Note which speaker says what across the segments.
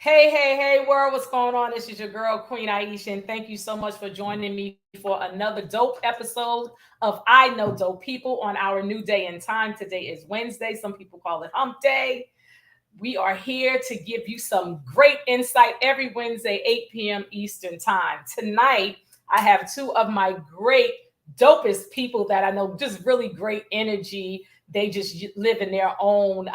Speaker 1: Hey, world, what's going on? This is your girl, Queen Aishah, and thank you so much for joining me for another dope episode of I Know Dope People on our new day and time. Today is Wednesday. Some people call it Hump Day. We are here to give you some great insight every Wednesday, 8 p.m. Eastern Time. Tonight, I have two of my great, dopest people that I know, just really great energy. They just live in their own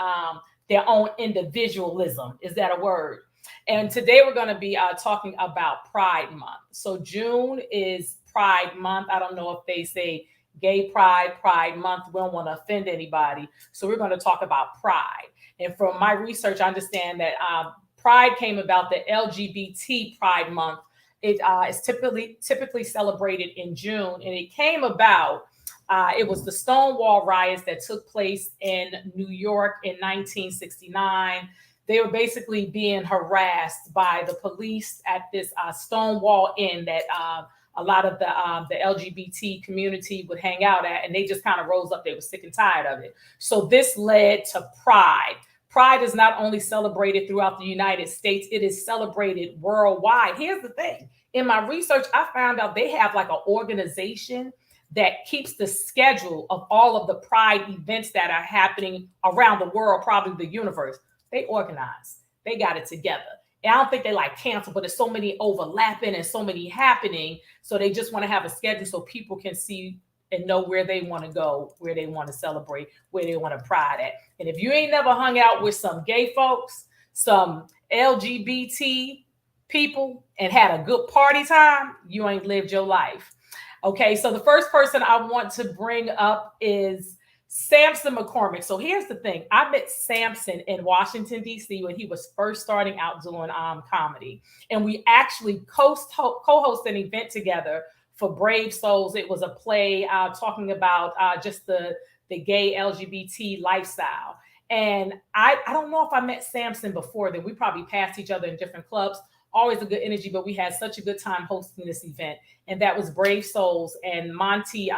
Speaker 1: individualism. Is that a word? And today we're going to be talking about Pride Month. So June is Pride Month. I don't know if they say Gay Pride, Pride Month. We don't want to offend anybody. So we're going to talk about Pride. And from my research, I understand that Pride came about, the LGBT Pride Month. It is typically celebrated in June. And it came about, it was the Stonewall riots that took place in New York in 1969. They were basically being harassed by the police at this Stonewall Inn that a lot of the LGBT community would hang out at, and they just kind of rose up. They were sick and tired of it. So this led to Pride. Pride is not only celebrated throughout the United States, it is celebrated worldwide. Here's the thing. In my research, I found out they have like an organization that keeps the schedule of all of the Pride events that are happening around the world, probably the universe. They organize. They got it together. And I don't think they like cancel, but there's so many overlapping and so many happening. So they just want to have a schedule so people can see and know where they want to go, where they want to celebrate, where they want to pride at. And if you ain't never hung out with some gay folks, some LGBT people, and had a good party time, you ain't lived your life. Okay, so the first person I want to bring up is Sampson McCormick. So here's the thing. I met Sampson in Washington, D.C. when he was first starting out doing comedy. And we actually co-hosted an event together for Brave Souls. It was a play talking about just the gay LGBT lifestyle. And I don't know if I met Sampson before then. We probably passed each other in different clubs. Always a good energy, but we had such a good time hosting this event. And that was Brave Souls, and Monty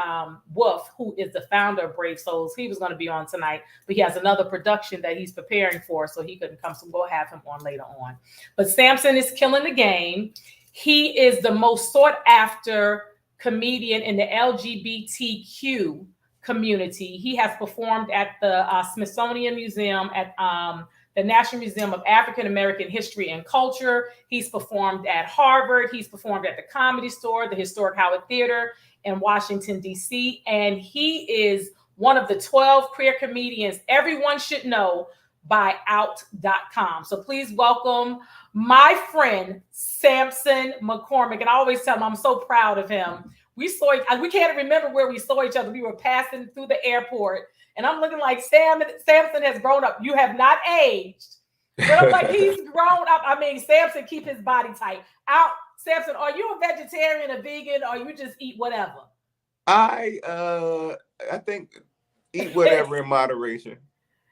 Speaker 1: Wolf, who is the founder of Brave Souls. He was going to be on tonight, but he has another production that he's preparing for, so he couldn't come. So we'll have him on later on. But Sampson is killing the game. He is the most sought after comedian in the LGBTQ community. He has performed at the Smithsonian Museum, at the National Museum of African American History and Culture. He's performed at Harvard. He's performed at the Comedy Store, the Historic Howard Theater in Washington, D.C. And he is one of the 12 queer comedians everyone should know by out.com. So please welcome my friend, Sampson McCormick. And I always tell him I'm so proud of him. We can't remember where we saw each other. We were passing through the airport. And I'm looking like Sampson has grown up. You have not aged. But I'm like, he's grown up. I mean, Sampson, keep his body tight. Sampson, are you a vegetarian, a vegan, or you just eat whatever?
Speaker 2: I think eat whatever in moderation.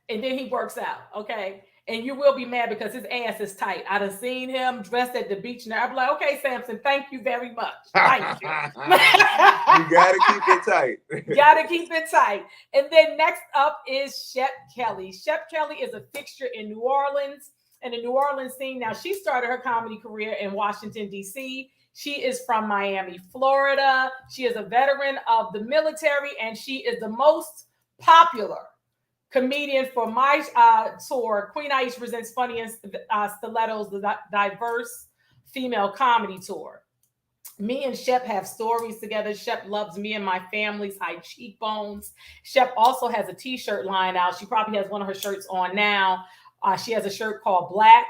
Speaker 1: And then he works out. Okay. And you will be mad because his ass is tight. I done seen him dressed at the beach now. I'm like, okay, Sampson, thank you very much. Thank you.
Speaker 2: You gotta keep it tight.
Speaker 1: Gotta keep it tight. And then next up is Shep Kelly. Shep Kelly is a fixture in New Orleans and the New Orleans scene. Now, she started her comedy career in Washington, D.C. She is from Miami, Florida. She is a veteran of the military, and she is the most popular comedian for my tour. Queen Aishah presents Funny and Stilettos, the diverse female comedy tour. Me and Shep have stories together. Shep loves me and my family's high cheekbones. Shep also has a t-shirt line out. She probably has one of her shirts on now. She has a shirt called Black,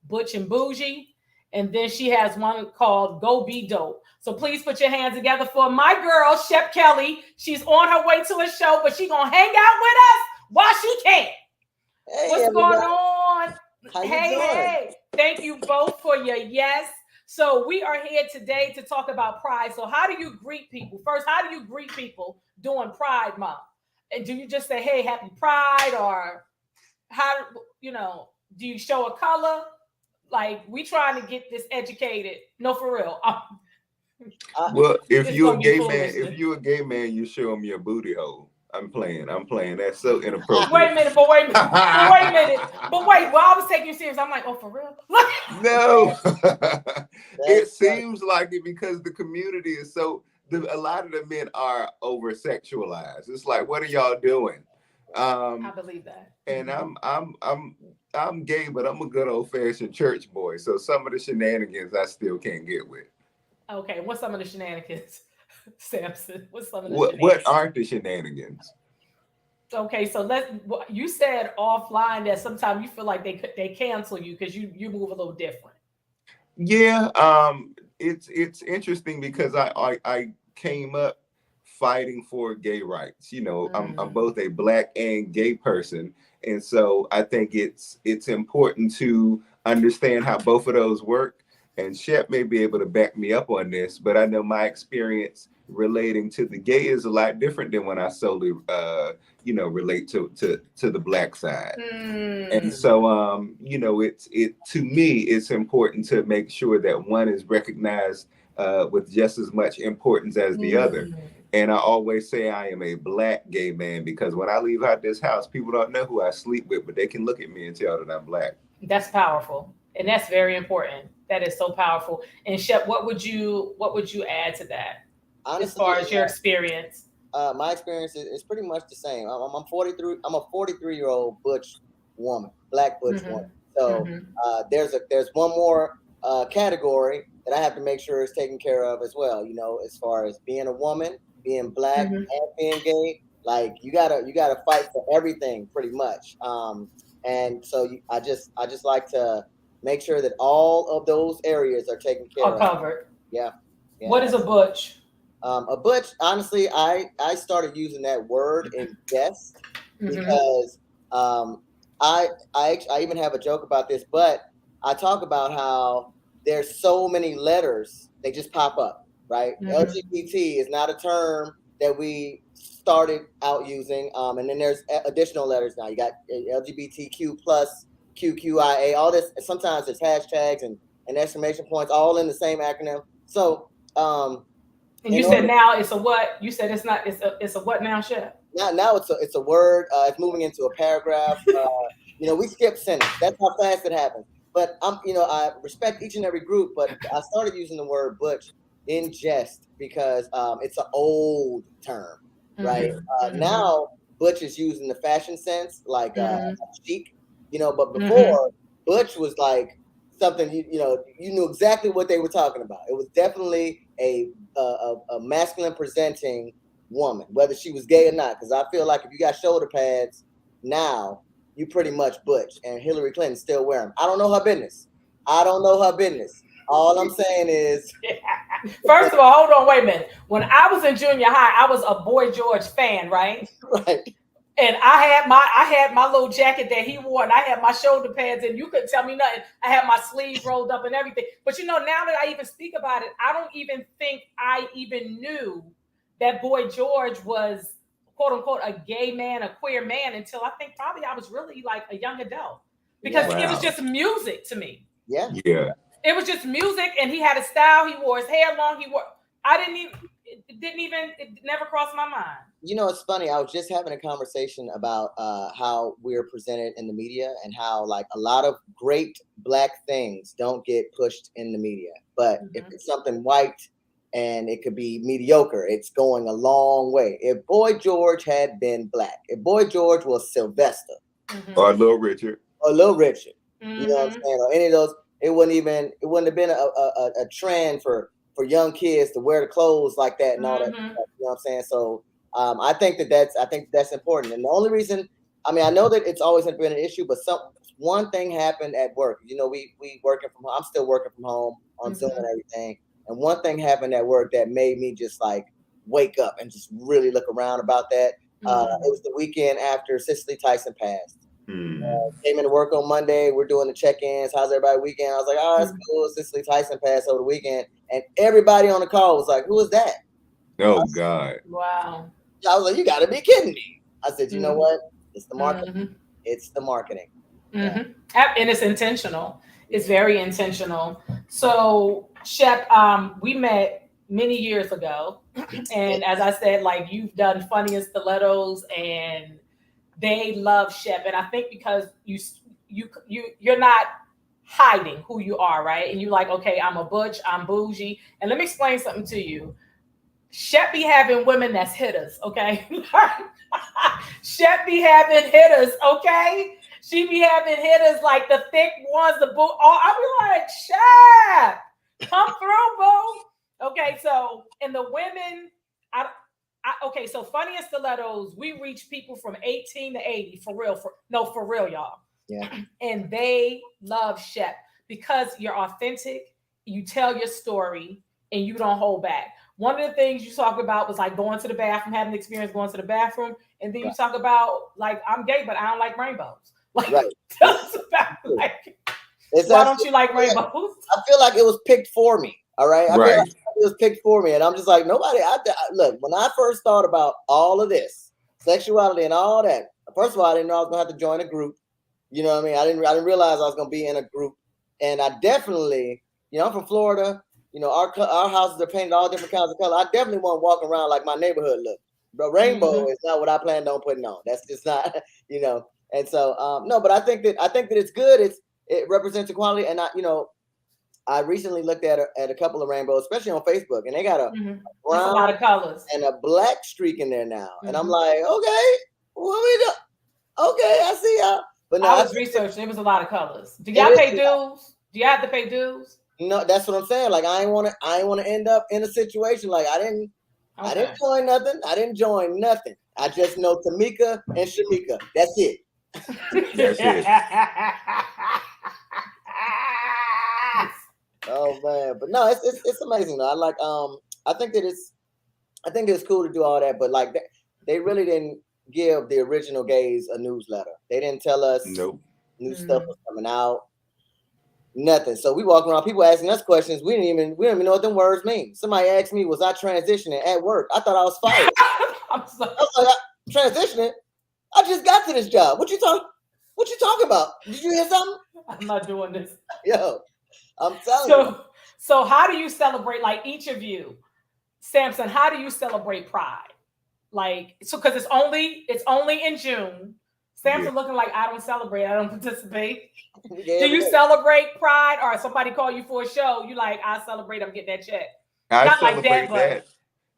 Speaker 1: Butch and Bougie. And then she has one called Go Be Dope. So please put your hands together for my girl, Shep Kelly. She's on her way to a show, but she's going to hang out with us while she can.
Speaker 3: Hey,
Speaker 1: what's
Speaker 3: everybody.
Speaker 1: going on?
Speaker 3: How you
Speaker 1: Hey,
Speaker 3: doing?
Speaker 1: hey. Thank you both for your yes. So we are here today to talk about Pride. So how do you greet people? First, how do you greet people during Pride Month? And do you just say, hey, happy Pride? Or how, do you show a color? Like, we trying to get this educated. No, for real.
Speaker 2: Well, if
Speaker 1: It's
Speaker 2: you a
Speaker 1: gonna be
Speaker 2: gay man,
Speaker 1: foolishness.
Speaker 2: if you a gay man, you show him your booty hole. I'm playing. That's so inappropriate.
Speaker 1: Wait a minute. But wait a minute. But wait, well, I was taking you serious. I'm like, oh, for real?
Speaker 2: No. It seems like it because the community is so. A lot of the men are over sexualized. It's like, what are y'all doing?
Speaker 1: I believe that.
Speaker 2: And I'm gay, but I'm a good old fashioned church boy. So some of the shenanigans I still can't get with.
Speaker 1: Okay, what's some of the shenanigans, Sampson? What's some of the
Speaker 2: What
Speaker 1: shenanigans?
Speaker 2: aren't the shenanigans?
Speaker 1: Okay, so you said offline that sometimes you feel like they cancel you because you move a little different.
Speaker 2: Yeah, it's interesting because I came up fighting for gay rights. I'm both a Black and gay person, and so I think it's important to understand how both of those work. And Shep may be able to back me up on this, but I know my experience relating to the gay is a lot different than when I solely relate to the Black side. And so to me it's important to make sure that one is recognized with just as much importance as the other. And I always say I am a Black gay man because when I leave out this house, people don't know who I sleep with, but they can look at me and tell that I'm Black.
Speaker 1: That's powerful, and that's very important. That is so powerful. And Shep, what would you add to that? Honestly, as far as your experience?
Speaker 3: My experience is pretty much the same. I'm 43. I'm a 43-year-old butch woman, Black butch woman. So there's one more category that I have to make sure is taken care of as well. As far as being a woman, being Black, and being gay, like you gotta fight for everything pretty much. And so I just like to make sure that all of those areas are taken care of.
Speaker 1: Covered.
Speaker 3: Yeah.
Speaker 1: What is a butch?
Speaker 3: A butch, honestly, I started using that word in jest because I even have a joke about this, but I talk about how there's so many letters, they just pop up, right? LGBT is not a term that we started out using, and then there's additional letters now. You got LGBTQ plus, QQIA, all this. Sometimes it's hashtags and exclamation points, all in the same acronym. So,
Speaker 1: and you said now it's a what? You said it's not. It's a what now, Shep?
Speaker 3: Now it's a word. It's moving into a paragraph. We skip sentence. That's how fast it happens. But I respect each and every group. But I started using the word butch in jest because it's an old term, right? Now butch is used in the fashion sense, like chic. But before butch was like something you knew exactly what they were talking about. It was definitely a masculine presenting woman, whether she was gay or not. Because I feel like if you got shoulder pads now, you pretty much butch. And Hillary Clinton still wear them. I don't know her business. All I'm saying is,
Speaker 1: first of all, hold on, wait a minute. When I was in junior high, I was a Boy George fan, right?
Speaker 3: Right.
Speaker 1: And I had my little jacket that he wore, and I had my shoulder pads, and you couldn't tell me nothing. I had my sleeves rolled up and everything. But now that I even speak about it, I don't even think I even knew that Boy George was quote unquote a gay man, a queer man, until I think probably I was really like a young adult. because it was just music to me.
Speaker 3: Yeah.
Speaker 1: It was just music, and he had a style. He wore his hair long. It never crossed my mind.
Speaker 3: You know, it's funny. I was just having a conversation about how we're presented in the media and how like a lot of great Black things don't get pushed in the media. But if it's something white and it could be mediocre, it's going a long way. If Boy George had been Black, if Boy George was Sylvester
Speaker 2: or Little Richard,
Speaker 3: you know what I'm saying, or any of those, it wouldn't have been a trend for young kids to wear the clothes like that and all that. You know what I'm saying? So I think that's important. And the only reason, I mean, I know that it's always been an issue, but one thing happened at work. You know, we working from home. I'm still working from home on Zoom and everything. And one thing happened at work that made me just like wake up and just really look around about that. It was the weekend after Cicely Tyson passed. Came into work on Monday. We're doing the check-ins. How's everybody weekend? I was like, oh, that's cool. Cicely Tyson passed over the weekend. And everybody on the call was like, who is that?
Speaker 2: Oh, God.
Speaker 1: Wow.
Speaker 3: I was like, you got to be kidding me. I said, you know what? It's the marketing. It's the marketing. Yeah.
Speaker 1: And it's intentional. It's very intentional. So, Shep, we met many years ago. And as I said, like, you've done Funny and Stilettos, and they love Shep. And I think because you're not hiding who you are, right? And you're like, okay, I'm a butch, I'm bougie. And let me explain something to you. Shep be having women that's hitters, okay? Shep be having hitters, okay? She be having hitters like the thick ones, the boot. I'll be like, Shep, come through, boo. Okay, so and the women, okay, so Funny and Stilettos, we reach people from 18 to 80, for real, y'all.
Speaker 3: Yeah.
Speaker 1: And they love Shep because you're authentic, you tell your story, and you don't hold back. One of the things you talk about was like going to the bathroom, having the experience going to the bathroom, and then you talk about like, I'm gay, but I don't like rainbows. Like, tell us about like, why don't you like rainbows?
Speaker 3: I feel like it was picked for me. All right. I feel like it was picked for me, and I'm just like, nobody. Look, when I first thought about all of this, sexuality and all that, first of all, I didn't know I was gonna have to join a group. You know what I mean? I didn't realize I was gonna be in a group, and I definitely, you know, I'm from Florida. You know, our houses are painted all different kinds of color. I definitely want to walk around like my neighborhood look. But rainbow is not what I planned on putting on. That's just not, you know. And so no, but I think that it's good. It represents equality, and I recently looked at a couple of rainbows, especially on Facebook, and they got a brown,
Speaker 1: a lot of colors,
Speaker 3: and a black streak in there now. And I'm like, okay, what we do? Okay, I see y'all. But no,
Speaker 1: I was researching. It was a lot of colors. Do y'all pay dues? Do you have to pay dues?
Speaker 3: No, that's what I'm saying. Like, I ain't want to end up in a situation like I didn't join nothing. I didn't join nothing. I just know Tamika and Shamika. That's it.
Speaker 2: That's it.
Speaker 3: Oh man, but no, it's amazing though. I like I think it's cool to do all that, but like they really didn't give the original gays a newsletter. They didn't tell us new stuff was coming out. Nothing. So we walk around, people asking us questions. We don't even know what them words mean. Somebody asked me, was I transitioning at work? I thought I was fired. I was like, transitioning? I just got to this job. What you talking about? Did you hear something?
Speaker 1: I'm not doing this.
Speaker 3: Yo, I'm telling you.
Speaker 1: So how do you celebrate, like each of you? Sampson, how do you celebrate Pride? Like, so because it's only in June. Sampson looking like I don't celebrate, I don't participate. Do you celebrate Pride, or somebody call you for a show? You like, I celebrate, I'm getting that check.
Speaker 2: I celebrate that.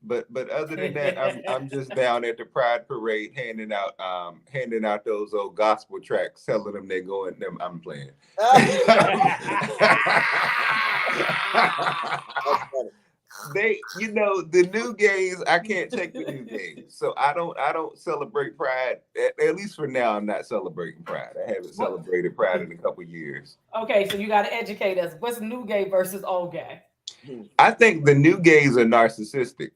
Speaker 2: But other than that, I'm just down at the Pride Parade handing out those old gospel tracks, telling them they're going them. I'm playing. They, the new gays, I can't take the new gays, so I don't celebrate Pride. At least for now, I'm not celebrating Pride. I haven't celebrated Pride in a couple years.
Speaker 1: Okay, so you got to educate us. What's new gay versus old gay?
Speaker 2: I think the new gays are narcissistic.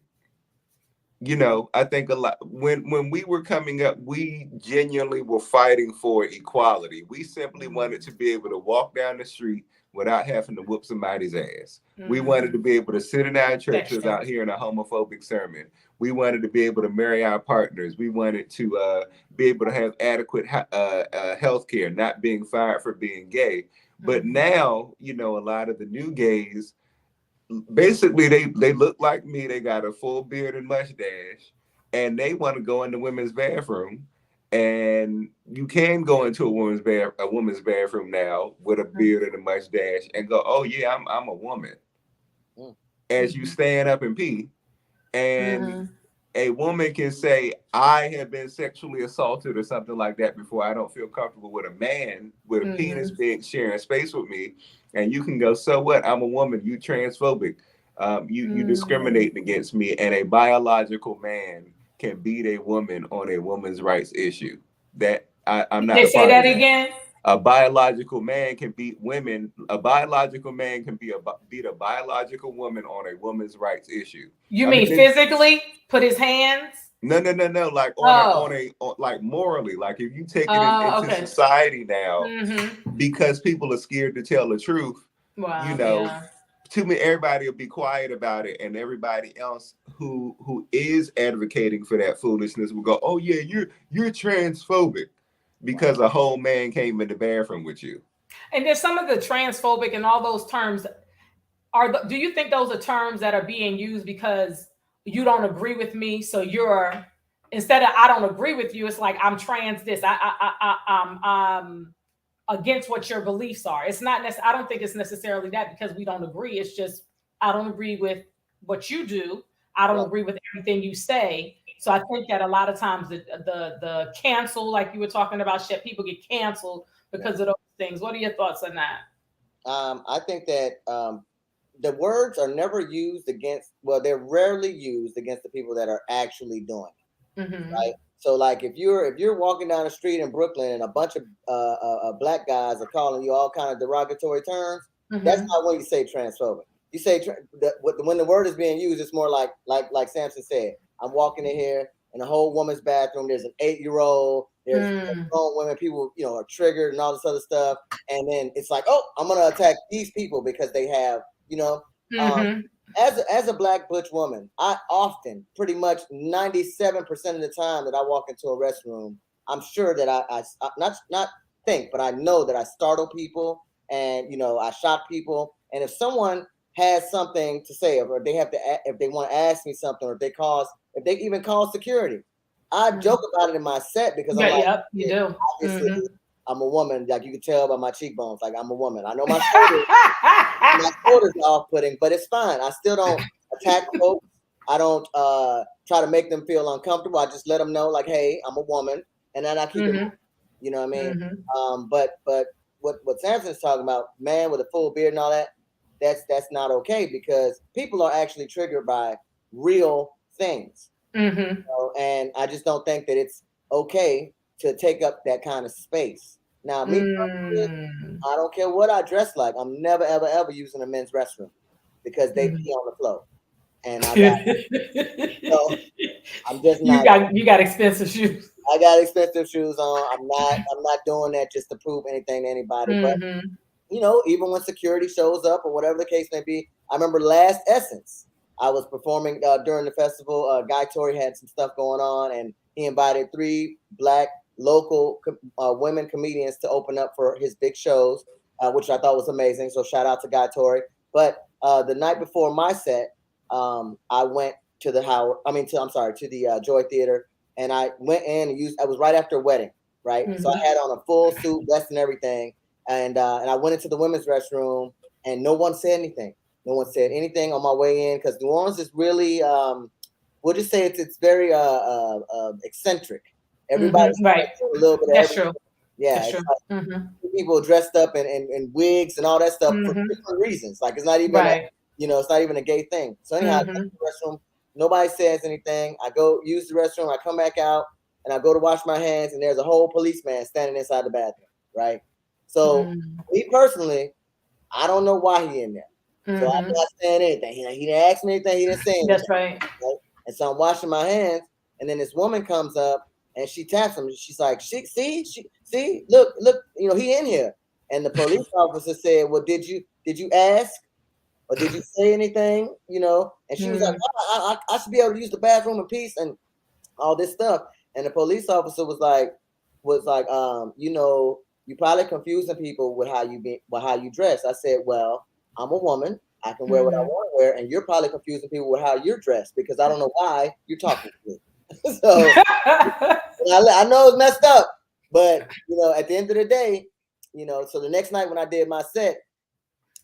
Speaker 2: you know, I think a lot when we were coming up, we genuinely were fighting for equality. We simply wanted to be able to walk down the street without having to whoop somebody's ass. We wanted to be able to sit in our church without hearing a homophobic sermon. We wanted to be able to marry our partners. We wanted to be able to have adequate health care, not being fired for being gay. But now, you know, a lot of the new gays, basically they look like me. They got a full beard and mustache, and they want to go in the women's bathroom. And you can go into a woman's bathroom now with a beard and a mustache and go, oh yeah, I'm a woman. As you stand up and pee, and a woman can say, I have been sexually assaulted or something like that before. I don't feel comfortable with a man with a penis being sharing space with me. And you can go, so what? I'm a woman. You transphobic. You discriminating against me. And a biological man can beat a woman on a woman's rights issue. That I'm not.
Speaker 1: They say that again.
Speaker 2: A biological man can beat women. A biological man can beat a biological woman on a woman's rights issue.
Speaker 1: You mean physically put his hands?
Speaker 2: No. Like like morally. Like if you take it into society now, because people are scared to tell the truth.
Speaker 1: Wow,
Speaker 2: you know, to me, everybody will be quiet about it, and everybody else who is advocating for that foolishness will go, "Oh yeah, you're transphobic." Because a whole man came in the bathroom with you.
Speaker 1: And there's some of the transphobic and all those terms do you think those are terms that are being used because you don't agree with me? So you're, instead of I don't agree with you, it's like I'm trans this. I'm against what your beliefs are. It's not I don't think it's necessarily that because we don't agree. It's just I don't agree with what you do. I don't agree with everything you say. So I think that a lot of times the cancel, like you were talking about, Shep, people get canceled because of those things. What are your thoughts on that?
Speaker 3: I think that the words are never used against, well, they're rarely used against the people that are actually doing it, right? So like if you're walking down the street in Brooklyn and a bunch of black guys are calling you all kind of derogatory terms, that's not when you say transphobic. You say when the word is being used, it's more like Sampson said. I'm walking in here in a whole woman's bathroom. There's an 8-year-old. There's grown women. People, you know, are triggered and all this other stuff. And then it's like, oh, I'm gonna attack these people because they have, you know. As a black butch woman, I often, pretty much 97% of the time that I walk into a restroom, I'm sure that I not think, but I know that I startle people and, you know, I shock people. And if someone has something to say, or they have to, if they want to ask me something, or if they even call security, I joke about it in my set because I'm like,
Speaker 1: you do.
Speaker 3: Obviously, I'm a woman. Like you can tell by my cheekbones, like I'm a woman. I know my shoulders are off-putting, but it's fine. I still don't attack folks. I don't try to make them feel uncomfortable. I just let them know, like, hey, I'm a woman, and then I keep it. You know what I mean? But what Sampson's talking about, man with a full beard and all that, that's not okay because people are actually triggered by real things. You know, and I just don't think that it's okay to take up that kind of space. Now, me, I don't care what I dress like. I'm never, ever, ever using a men's restroom because they pee on the floor. And I got, so I'm just not.
Speaker 1: You got expensive shoes.
Speaker 3: I got expensive shoes on. I'm not doing that just to prove anything to anybody. But you know, even when security shows up or whatever the case may be, I remember last Essence, I was performing during the festival. Guy Tori had some stuff going on, and he invited 3 black local women comedians to open up for his big shows, which I thought was amazing. So shout out to Guy Tori. But the night before my set, I went to the Joy Theater, and I went in and I was right after a wedding, right? So I had on a full suit, vest, and everything, and I went into the women's restroom, and no one said anything. No one said anything on my way in because New Orleans is really, we'll just say it's very eccentric. Everybody's
Speaker 1: right.
Speaker 3: A little bit of
Speaker 1: That's
Speaker 3: everything.
Speaker 1: true.
Speaker 3: Yeah,
Speaker 1: That's
Speaker 3: it's
Speaker 1: true.
Speaker 3: like people dressed up in wigs and all that stuff for different reasons. Like it's not even, it's not even a gay thing. So anyhow, I go to the restroom. Nobody says anything. I go use the restroom. I come back out and I go to wash my hands, and there's a whole policeman standing inside the bathroom. Right. So me personally, I don't know why he in there. So I'm not saying anything. He didn't ask me anything. He didn't say anything.
Speaker 1: That's right.
Speaker 3: And so I'm washing my hands, and then this woman comes up and she taps him. She's like, see, look, you know, he in here. And the police officer said, well, did you ask? Or did you say anything? You know? And she was like, I should be able to use the bathroom in peace and all this stuff. And the police officer was like, you know, you probably confusing people with how you dress. I said, well, I'm a woman. I can wear what I want to wear, and you're probably confusing people with how you're dressed because I don't know why you're talking to me. So I know it's messed up, but you know, at the end of the day, you know, so the next night when I did my set,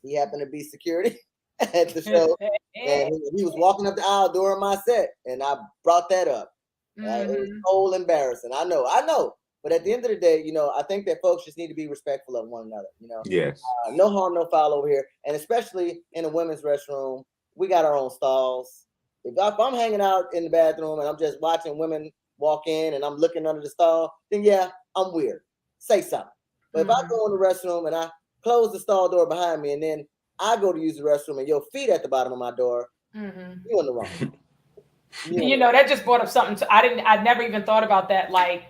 Speaker 3: he happened to be security at the show, and he was walking up the aisle during my set, and I brought that up. It was so embarrassing. I know. But at the end of the day, you know, I think that folks just need to be respectful of one another. You know,
Speaker 2: yes,
Speaker 3: no harm, no foul over here, and especially in a women's restroom, we got our own stalls. If I'm hanging out in the bathroom and I'm just watching women walk in and I'm looking under the stall, then yeah, I'm weird. Say something. But if I go in the restroom and I close the stall door behind me and then I go to use the restroom and your feet at the bottom of my door, you're in the wrong.
Speaker 1: You know, that just brought up something. I never even thought about that. Like,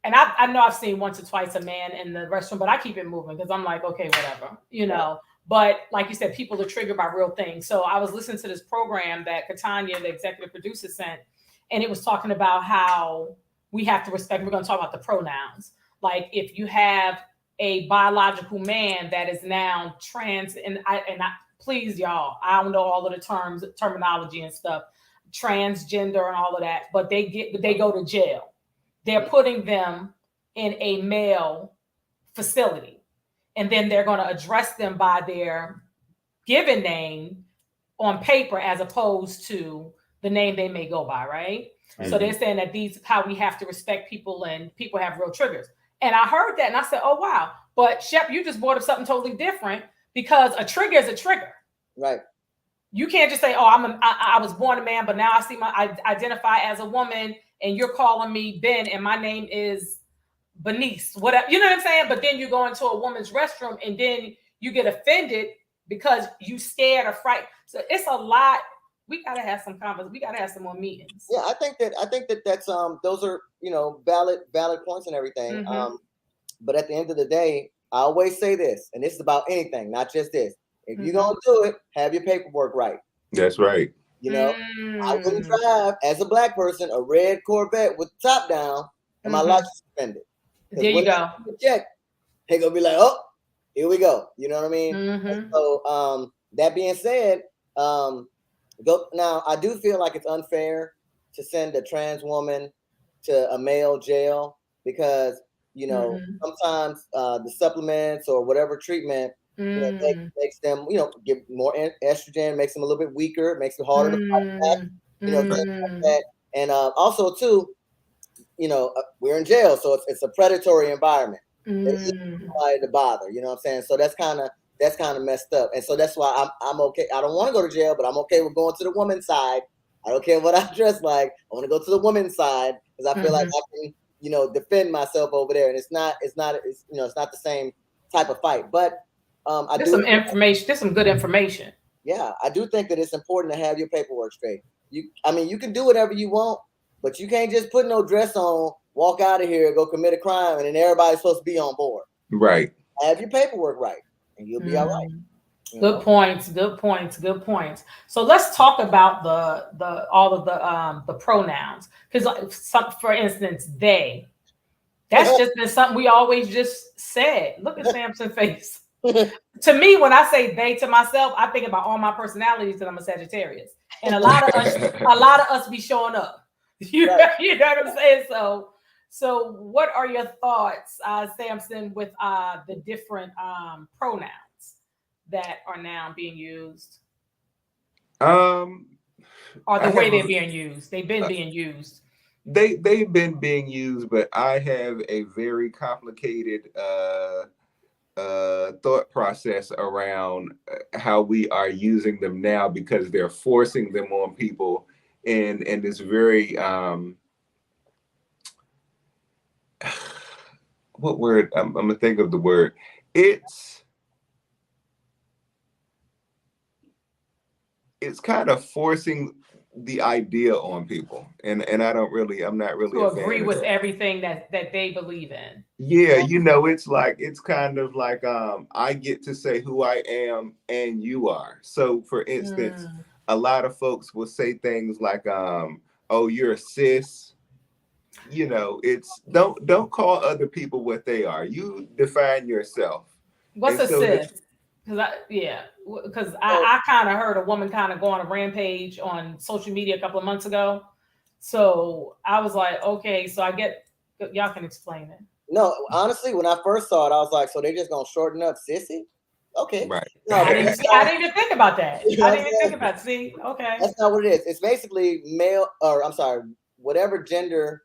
Speaker 1: and I know I've seen once or twice a man in the restroom, but I keep it moving because I'm like, okay, whatever, you know. But like you said, people are triggered by real things. So I was listening to this program that Katanya, the executive producer, sent, and it was talking about how we have to respect. We're going to talk about the pronouns. Like if you have a biological man that is now trans, and I please y'all, I don't know all of the terminology and stuff, transgender and all of that, but they go to jail. They're putting them in a male facility, and then they're going to address them by their given name on paper as opposed to the name they may go by, right? So they're saying that these how we have to respect people, and people have real triggers. And I heard that and I said, oh, wow. But Shep, you just brought up something totally different, because a trigger is a trigger.
Speaker 3: Right.
Speaker 1: You can't just say, oh, I was born a man, but now I identify as a woman, and you're calling me Ben, and my name is Benice, whatever. You know what I'm saying? But then you go into a woman's restroom, and then you get offended because you scared or frightened. So it's a lot. We gotta have some conversations. We gotta have some more meetings.
Speaker 3: Yeah, I think that's those are, you know, valid points and everything. But at the end of the day, I always say this, and this is about anything, not just this. If you're gonna do it, have your paperwork right.
Speaker 2: That's right.
Speaker 3: You know, I wouldn't drive as a black person a red Corvette with the top down and my license suspended.
Speaker 1: There you go.
Speaker 3: Check, they're gonna be like, oh, here we go. You know what I mean? So that being said, now I do feel like it's unfair to send a trans woman to a male jail because, you know, sometimes the supplements or whatever treatment, you know, makes them, you know, give more estrogen, makes them a little bit weaker, makes it harder to fight back, you know, things like that. And also too, you know, we're in jail, so it's a predatory environment. It's nobody to bother, you know what I'm saying? So that's kind of messed up. And so that's why I'm okay. I don't want to go to jail, but I'm okay with going to the woman's side. I don't care what I dress like. I want to go to the woman's side because I feel like I can, you know, defend myself over there. And it's not the same type of fight. But
Speaker 1: there's some information. There's some good information.
Speaker 3: Yeah, I do think that it's important to have your paperwork straight. You can do whatever you want, but you can't just put no dress on, walk out of here, go commit a crime, and then everybody's supposed to be on board.
Speaker 2: Right.
Speaker 3: Have your paperwork right, and you'll be all right.
Speaker 1: Good points. So let's talk about all of the pronouns, because for instance, they. That's just been something we always just said. Look at Sampson's face. To me, when I say they to myself, I think about all my personalities because I'm a Sagittarius, and a lot of us be showing up. You know what I'm saying? So what are your thoughts, Sampson, with the different pronouns that are now being used? Or the way they're being used. They've been being used.
Speaker 2: They've been being used, but I have a very complicated thought process around how we are using them now, because they're forcing them on people, and it's very what word? I'm gonna think of the word. It's kind of forcing the idea on people, and I'm not really
Speaker 1: To
Speaker 2: a
Speaker 1: agree
Speaker 2: fan of
Speaker 1: with
Speaker 2: that.
Speaker 1: everything that they believe in.
Speaker 2: Yeah, it's kind of like I get to say who I am and you are. So for instance, a lot of folks will say things like oh, you're a cis. It's don't call other people what they are. You define yourself.
Speaker 1: What's
Speaker 2: And
Speaker 1: a
Speaker 2: so
Speaker 1: sis? Because
Speaker 3: So,
Speaker 1: I kind of heard a woman kind of go on a rampage on social media a couple of months ago. So I was like, okay, so I get y'all can explain it.
Speaker 3: no, honestly, when I first saw it, I was like, so they just gonna shorten up sissy? Okay.
Speaker 2: right.
Speaker 3: No, but that's
Speaker 1: I
Speaker 3: not,
Speaker 1: didn't even think about that.
Speaker 3: you know
Speaker 1: I
Speaker 3: what
Speaker 1: didn't
Speaker 3: I'm
Speaker 1: even think
Speaker 3: saying?
Speaker 1: about. See, okay.
Speaker 3: That's not what it is. It's basically male, or I'm sorry, whatever gender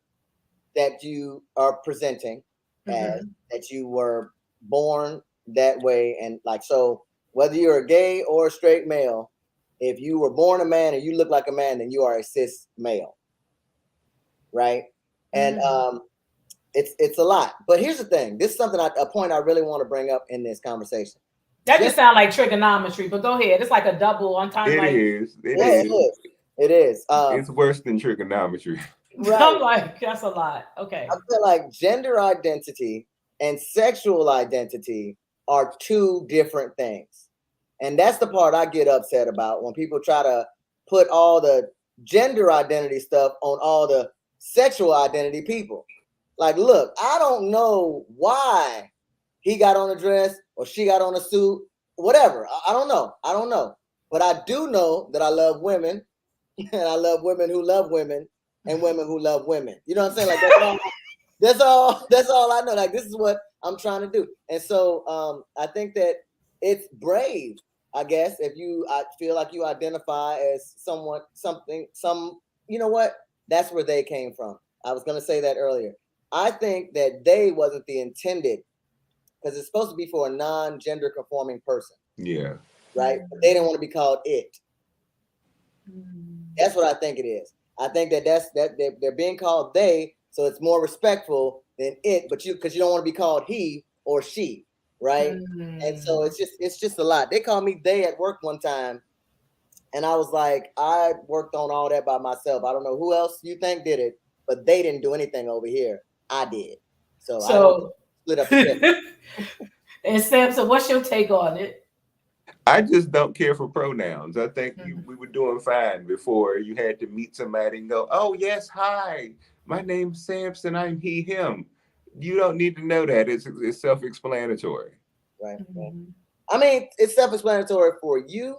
Speaker 3: that you are presenting as, that you were born that way, and like, so whether you're a gay or a straight male, if you were born a man and you look like a man, then you are a cis male, right? And it's a lot. But here's the thing: this is something a point I really want to bring up in this conversation.
Speaker 1: That just sounds like trigonometry, but go ahead. It's like a double on time.
Speaker 2: It
Speaker 1: Like
Speaker 2: is. It
Speaker 3: Yeah,
Speaker 2: is.
Speaker 3: it is.
Speaker 2: It's worse than trigonometry.
Speaker 3: Right.
Speaker 1: I'm like, that's a lot. Okay.
Speaker 3: I feel like gender identity and sexual identity are two different things. And that's the part I get upset about when people try to put all the gender identity stuff on all the sexual identity people. Like, look, I don't know why he got on a dress or she got on a suit, whatever. I don't know. I don't know. But I do know that I love women and I love women who love women and women who love women. You know what I'm saying? Like that's all I know. Like, this is what I'm trying to do. And so I think that it's brave, I guess, if I feel like you identify as someone, you know what? That's where they came from. I was going to say that earlier. I think that they wasn't the intended, because it's supposed to be for a non-gender conforming person.
Speaker 2: Yeah.
Speaker 3: Right? But they didn't want to be called it. That's what I think it is. I think that they're being called they, so it's more respectful than it, but because you don't want to be called he or she, right? And so it's just a lot. They called me they at work one time, and I was like, I worked on all that by myself. I don't know who else you think did it, but they didn't do anything over here. I did. So I don't split up the
Speaker 1: And Sampson, what's your take on it?
Speaker 2: I just don't care for pronouns. I think we were doing fine before you had to meet somebody and go, oh, yes, hi, my name's Sampson, I'm he, him. You don't need to know that. It's self-explanatory.
Speaker 3: Right. I mean, it's self-explanatory for you,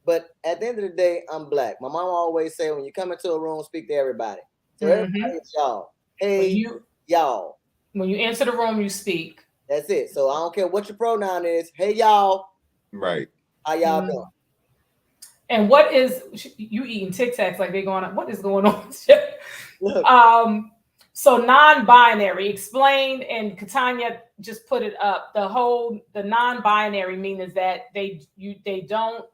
Speaker 3: but at the end of the day, I'm black. My mom always say, when you come into a room, speak to everybody. So everybody is y'all. Hey, y'all.
Speaker 1: When you enter the room, you speak.
Speaker 3: That's it. So I don't care what your pronoun is. Hey, y'all.
Speaker 2: Right.
Speaker 3: How y'all doing?
Speaker 1: And what is you eating Tic Tacs like they're going on? What is going on? So non-binary, explain, and Katanya just put it up. The non-binary means that they don't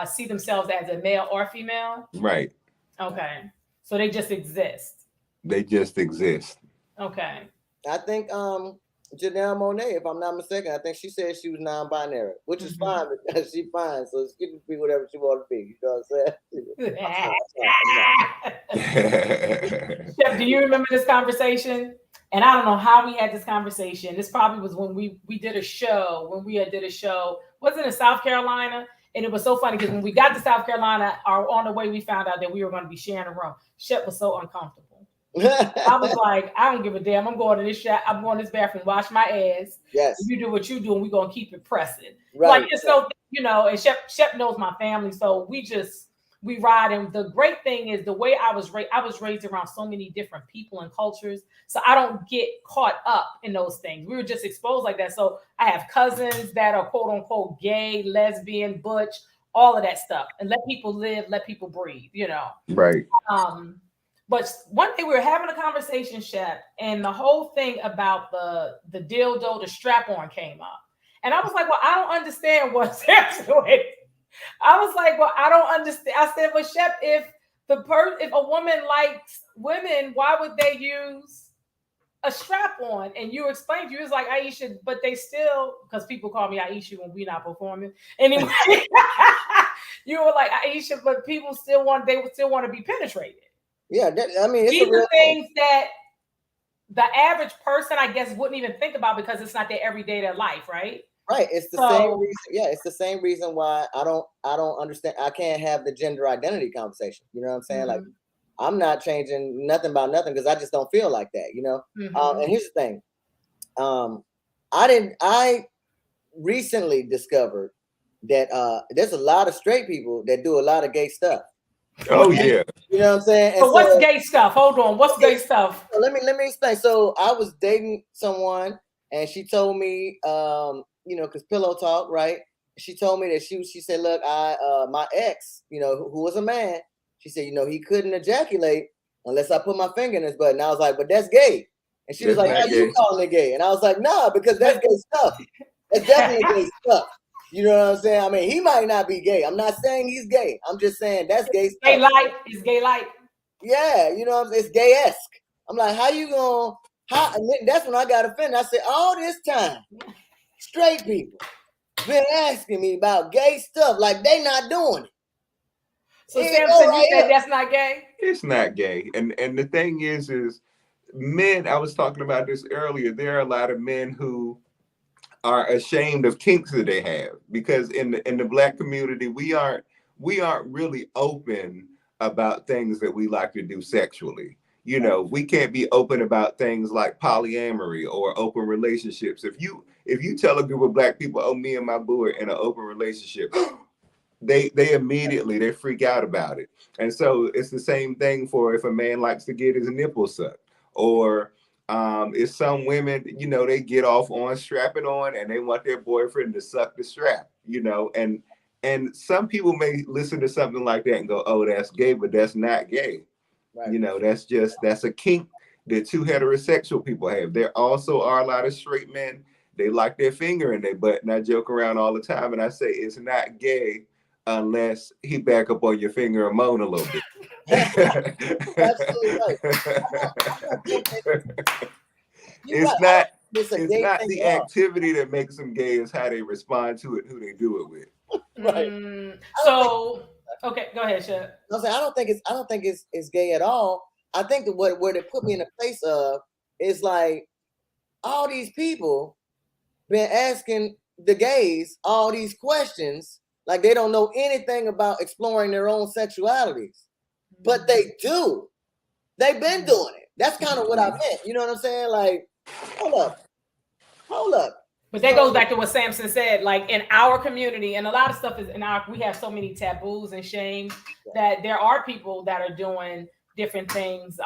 Speaker 1: see themselves as a male or female.
Speaker 2: Right.
Speaker 1: Okay. So they just exist.
Speaker 2: They just exist.
Speaker 1: Okay.
Speaker 3: I think Janelle Monáe, if I'm not mistaken, I think she said she was non-binary, which is fine because she's fine. So she can be whatever she wants to be. You know what I'm
Speaker 1: saying? Shep, do you remember this conversation? And I don't know how we had this conversation. This probably was when we did a show. When we did a show, wasn't it South Carolina? And it was so funny because when we got to South Carolina, on the way we found out that we were going to be sharing a room. Shep was so uncomfortable. I was like, I don't give a damn. I'm going to this shot. I'm going to this bathroom, wash my ass.
Speaker 3: Yes.
Speaker 1: You do what you do, and we're going to keep it pressing.
Speaker 3: Right.
Speaker 1: Like, it's no, and Shep knows my family. So we ride. And the great thing is the way I was raised around so many different people and cultures. So I don't get caught up in those things. We were just exposed like that. So I have cousins that are quote unquote gay, lesbian, butch, all of that stuff. And let people live, let people breathe,
Speaker 2: Right.
Speaker 1: But one day we were having a conversation, Shep, and the whole thing about the dildo, the strap-on came up. And I was like, well, I don't understand what's happening. I was like, well, I don't understand. I said, well, Shep, if a woman likes women, why would they use a strap-on? And you explained, you was like, Aishah, but they still, because people call me Aishah when we're not performing. Anyway. You were like Aisha, but people they would still want to be penetrated.
Speaker 3: Yeah, I mean, it's
Speaker 1: these
Speaker 3: a real
Speaker 1: are things that the average person, I guess, wouldn't even think about because it's not their everyday life, right?
Speaker 3: Right. It's the same reason. Yeah, it's the same reason why I don't understand. I can't have the gender identity conversation. You know what I'm saying? Like, I'm not changing nothing about nothing because I just don't feel like that. You know. And here's the thing. I recently discovered that there's a lot of straight people that do a lot of gay stuff.
Speaker 2: Oh yeah.
Speaker 3: You know what I'm saying? And
Speaker 1: so what's gay stuff? Hold on. What's gay stuff?
Speaker 3: So let me explain. So I was dating someone and she told me, you know, because pillow talk, right? She told me that she said, look, my ex, you know, who was a man, she said, you know, he couldn't ejaculate unless I put my finger in his butt. And I was like, but that's gay. And she was like, how you calling it gay? And I was like, nah, because that's gay stuff. That's definitely gay stuff. You know what I'm saying? I mean, he might not be gay. I'm not saying he's gay. I'm just saying that's gay stuff.
Speaker 1: Gay light is gay light.
Speaker 3: Yeah, you know what I'm saying? It's gay-esque. I'm like, how you gonna, and that's when I got offended. I said, all this time, straight people been asking me about gay stuff like they not doing it.
Speaker 1: So Sampson, you said that's not gay?
Speaker 2: It's not gay. And the thing is men, I was talking about this earlier, there are a lot of men who are ashamed of kinks that they have because in the Black community, we aren't really open about things that we like to do sexually. You know, we can't be open about things like polyamory or open relationships. If you tell a group of Black people, oh, me and my boo are in an open relationship, they immediately they freak out about it. And so it's the same thing for if a man likes to get his nipples sucked, or if some women, you know, they get off on strapping on and they want their boyfriend to suck the strap, you know, and some people may listen to something like that and go, oh, that's gay, but that's not gay. Right. You know, that's a kink that two heterosexual people have. There also are a lot of straight men, they like their finger in their butt, and I joke around all the time and I say it's not gay unless he back up on your finger and moan a little bit. Absolutely right. It's not the activity that makes them gay, it's how they respond to it, who they do it with.
Speaker 3: Right.
Speaker 1: So okay, go ahead, Shep.
Speaker 3: I don't think it's gay at all. I think that where they put me in a place of is like all these people been asking the gays all these questions like they don't know anything about exploring their own sexualities, but they do. They've been doing it. That's kind of what I meant. You know what I'm saying? Like, hold up.
Speaker 1: But that goes back to what Sampson said. Like in our community, and a lot of stuff is we have so many taboos and shame that there are people that are doing different things,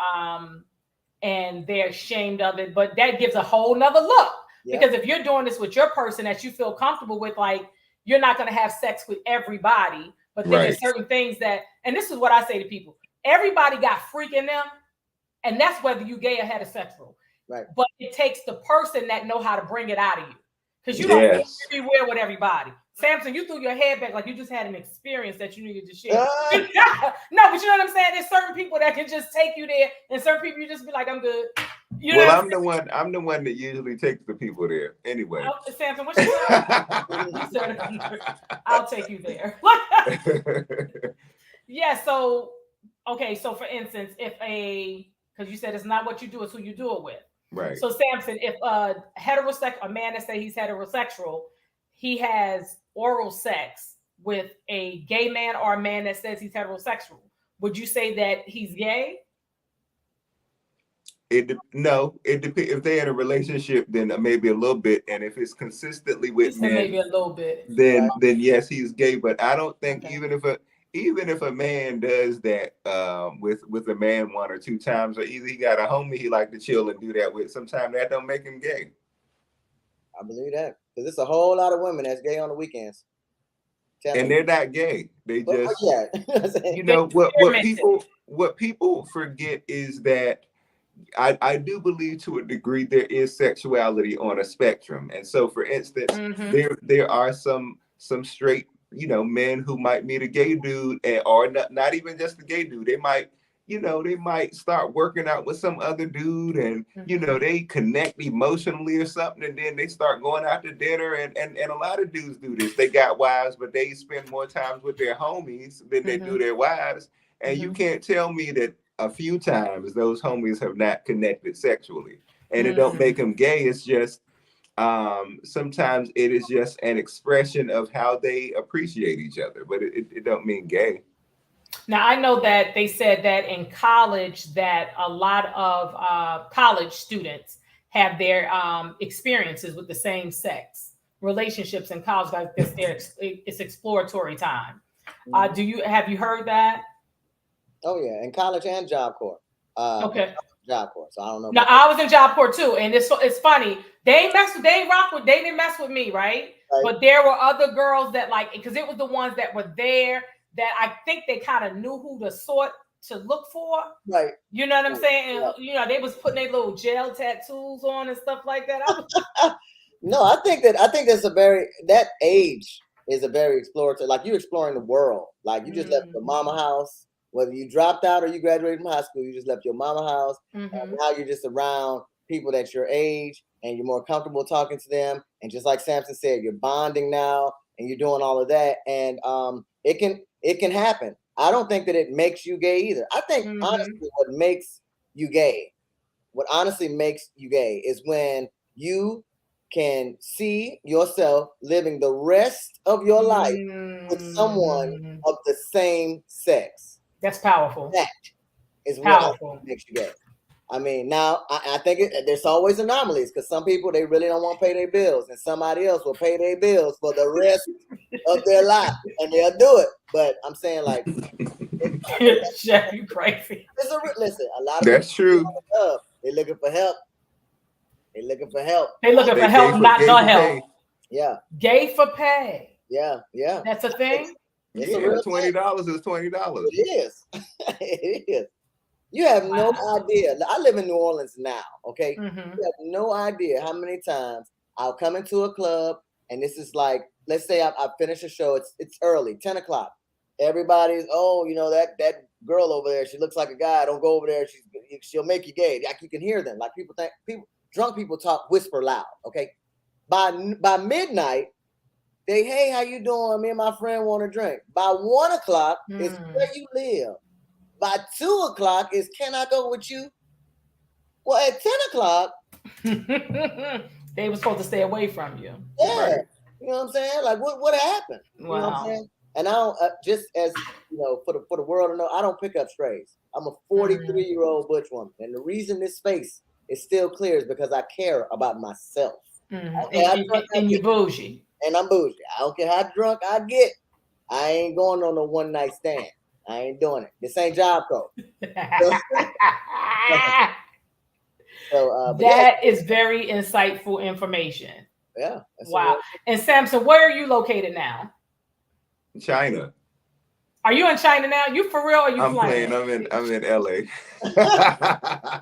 Speaker 1: and they're ashamed of it. But that gives a whole nother look. Because if you're doing this with your person that you feel comfortable with, like you're not going to have sex with everybody, but then there's certain things that, and this is what I say to people, everybody got freak in them, and that's whether you gay or heterosexual. Right. But it takes the person that know how to bring it out of you. Because you don't be everywhere with everybody. Sampson, you threw your head back like you just had an experience that you needed to share. No, but you know what I'm saying? There's certain people that can just take you there, and certain people you just be like, I'm good. You know
Speaker 2: I'm the one that usually takes the people there anyway.
Speaker 1: Sampson, what you said? I'll take you there. Yeah, so okay, so for instance, because you said it's not what you do, it's who you do it with.
Speaker 2: Right.
Speaker 1: So Sampson, if a man that say he's heterosexual, he has oral sex with a gay man or a man that says he's heterosexual, would you say that he's gay?
Speaker 2: No, it depends. If they're in a relationship, then maybe a little bit, and if it's consistently with men,
Speaker 1: maybe a little bit,
Speaker 2: then yes, he's gay. But I don't think even if a man does that with a man one or two times, or either he got a homie he like to chill and do that with, sometimes that don't make him gay.
Speaker 3: I believe that because there's a whole lot of women that's gay on the weekends,
Speaker 2: and they're not gay. They just you know what people forget is that. I do believe to a degree there is sexuality on a spectrum. And so, for instance, there are some straight, you know, men who might meet a gay dude or not even just a gay dude. They might, they might start working out with some other dude, and they connect emotionally or something, and then they start going out to dinner, and a lot of dudes do this. They got wives, but they spend more time with their homies than they do their wives, and you can't tell me that a few times those homies have not connected sexually, and it don't make them gay. It's just sometimes it is just an expression of how they appreciate each other, but it don't mean gay.
Speaker 1: Now, I know that they said that in college that a lot of college students have their experiences with the same sex relationships in college. Like it's exploratory time. Have you heard that?
Speaker 3: Oh yeah, in college and Job Corps.
Speaker 1: Okay.
Speaker 3: Job Corps. So I don't know.
Speaker 1: No, I was in Job Corps too, and it's funny. They didn't mess with me, right? But there were other girls that because it was the ones that were there that I think they kind of knew who to sort to look for.
Speaker 3: Right.
Speaker 1: You know what I'm saying? And, they was putting their little gel tattoos on and stuff like that.
Speaker 3: No, I think that's that age is a very exploratory. Like you're exploring the world. Like you just left your mama house. Whether you dropped out or you graduated from high school, you just left your mama house. And now you're just around people that's your age and you're more comfortable talking to them. And just like Sampson said, you're bonding now and you're doing all of that. And it can happen. I don't think that it makes you gay either. I think honestly what honestly makes you gay is when you can see yourself living the rest of your life with someone of the same sex.
Speaker 1: That's powerful.
Speaker 3: That is what makes you gay. I mean, now I think there's always anomalies because some people, they really don't want to pay their bills, and somebody else will pay their bills for the rest of their life, and they'll do it. But I'm saying, like,
Speaker 1: Shep, you crazy.
Speaker 3: Listen, a lot of
Speaker 2: that's true.
Speaker 3: They're looking for help. They're looking for help.
Speaker 1: They're looking for help, not the help.
Speaker 3: Yeah.
Speaker 1: Gay for pay.
Speaker 3: Yeah, yeah.
Speaker 1: That's a thing.
Speaker 2: It's $20 is $20.
Speaker 3: It is. It is. You have no idea. I live in New Orleans now, okay? You have no idea how many times I'll come into a club, and this is like, let's say I finish a show. It's early, 10 o'clock. Everybody's, that girl over there, she looks like a guy. Don't go over there. She'll make you gay. Like you can hear them. Like drunk people talk, whisper loud, okay? By midnight, hey, how you doing? Me and my friend want a drink. By 1 o'clock, it's where you live. By 2 o'clock is can I go with you? Well, at 10 o'clock,
Speaker 1: they were supposed to stay away from you.
Speaker 3: Yeah, right. You know what I'm saying? Like what happened?
Speaker 1: Wow.
Speaker 3: You know what I'm saying? And I don't just as for the world to know, I don't pick up strays. I'm a 43-year-old butch woman, and the reason this space is still clear is because I care about myself.
Speaker 1: And you bougie.
Speaker 3: And I'm bougie. I don't care how drunk I get. I ain't going on no one night stand. I ain't doing it. This ain't Job Corps. So
Speaker 1: that is very insightful information.
Speaker 3: Yeah.
Speaker 1: Wow. And Sampson, where are you located now?
Speaker 2: China.
Speaker 1: Are you in China now? You for real? Or you
Speaker 2: playing? I'm in LA.
Speaker 3: I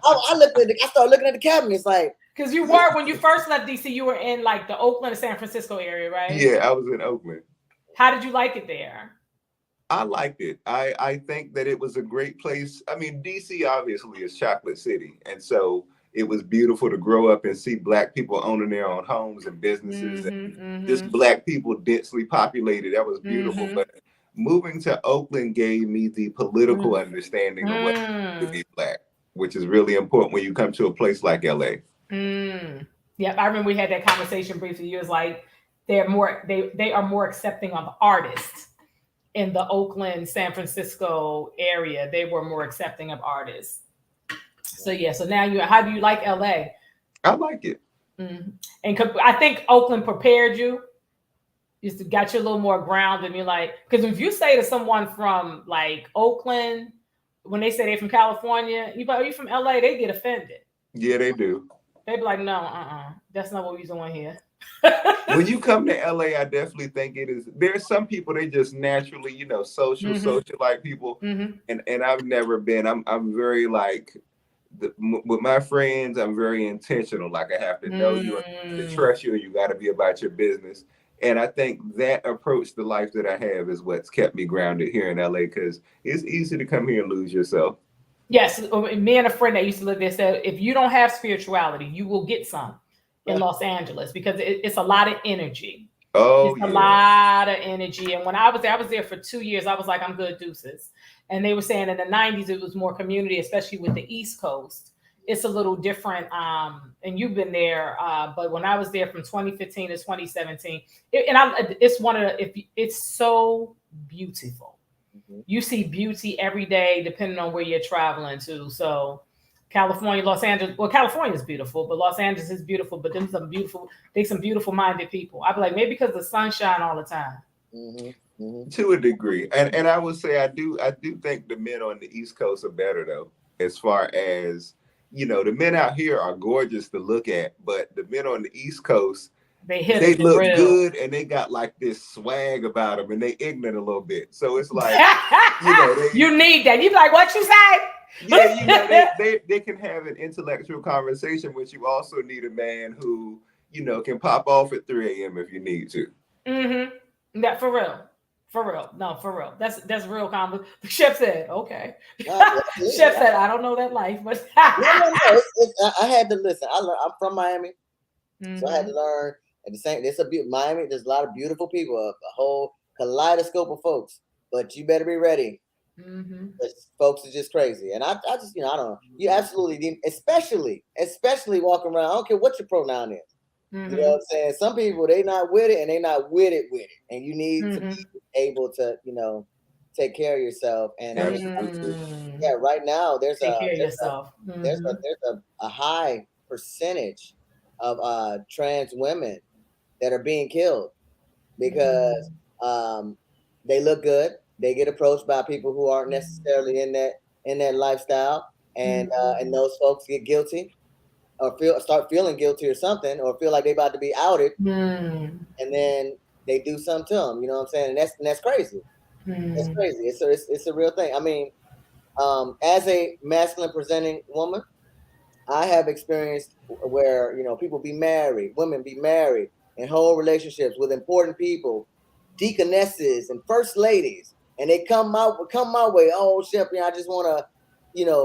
Speaker 3: started looking at the cabinets like.
Speaker 1: Because you were, when you first left DC, you were in like the Oakland and San Francisco area, right?
Speaker 2: Yeah, I was in Oakland.
Speaker 1: How did you like it there?
Speaker 2: I liked it. I think that it was a great place. I mean, DC obviously is Chocolate City. And so it was beautiful to grow up and see Black people owning their own homes and businesses and just Black people densely populated. That was beautiful. But moving to Oakland gave me the political understanding of what it means to be Black, which is really important when you come to a place like LA.
Speaker 1: Yeah, I remember we had that conversation briefly. You was like, they are more accepting of artists in the Oakland, San Francisco area. They were more accepting of artists. So yeah, so now how do you like LA?
Speaker 2: I like it.
Speaker 1: And I think Oakland prepared you. Just got you a little more grounded. And you're like, because if you say to someone from like Oakland, when they say they're from California, you like, are you from LA? They get offended.
Speaker 2: Yeah, they do.
Speaker 1: They be like, no, that's not what we're doing here.
Speaker 2: When you come to LA, I definitely think it is. There's some people, they just naturally, social like people. And I've never been. I'm very like, with my friends, I'm very intentional. Like I have to know you, to trust you, and you got to be about your business. And I think that approach to life that I have is what's kept me grounded here in LA, because it's easy to come here and lose yourself.
Speaker 1: Yes, me and a friend that used to live there said if you don't have spirituality, you will get some in Los Angeles because it's a lot of energy.
Speaker 2: Oh,
Speaker 1: It's a lot of energy. And when I was there for 2 years. I was like, I'm good, deuces. And they were saying in the 90s, it was more community, especially with the East Coast. It's a little different. And you've been there. But when I was there from 2015 to 2017, it's so beautiful. You see beauty every day, depending on where you're traveling to. So California, Los Angeles. Well, California is beautiful, but Los Angeles is beautiful. But them some beautiful minded people. I'd be like, maybe because the sun shine all the time.
Speaker 2: To a degree, and I would say I do think the men on the East Coast are better though, as far as the men out here are gorgeous to look at, but the men on the East Coast, they look good and they got like this swag about them and they ignorant a little bit. So it's like
Speaker 1: you need that. You be like, what you say?
Speaker 2: Yeah, they can have an intellectual conversation, but you also need a man who, can pop off at 3 a.m. if you need to.
Speaker 1: That for real. No, for real. That's real conversation. Shep said, okay. Shep said, I don't know that life, but
Speaker 3: I had to listen. I'm from Miami, so I had to learn. At the same, Miami. There's a lot of beautiful people, a whole kaleidoscope of folks. But you better be ready. Folks are just crazy, and I just I don't know. You absolutely need, especially walking around. I don't care what your pronoun is. You know what I'm saying? Some people they not with it, and they not with it, and you need to be able to take care of yourself. And right now there's a high percentage of trans women that are being killed because they look good. They get approached by people who aren't necessarily in that lifestyle, and those folks get guilty or start feeling guilty or something, or feel like they about to be outed, and then they do something to them. You know what I'm saying? And that's crazy. That's crazy. It's a real thing. I mean, as a masculine presenting woman, I have experienced where people women be married in whole relationships with important people, deaconesses and first ladies, and they come my way. Oh, Shep, I just want to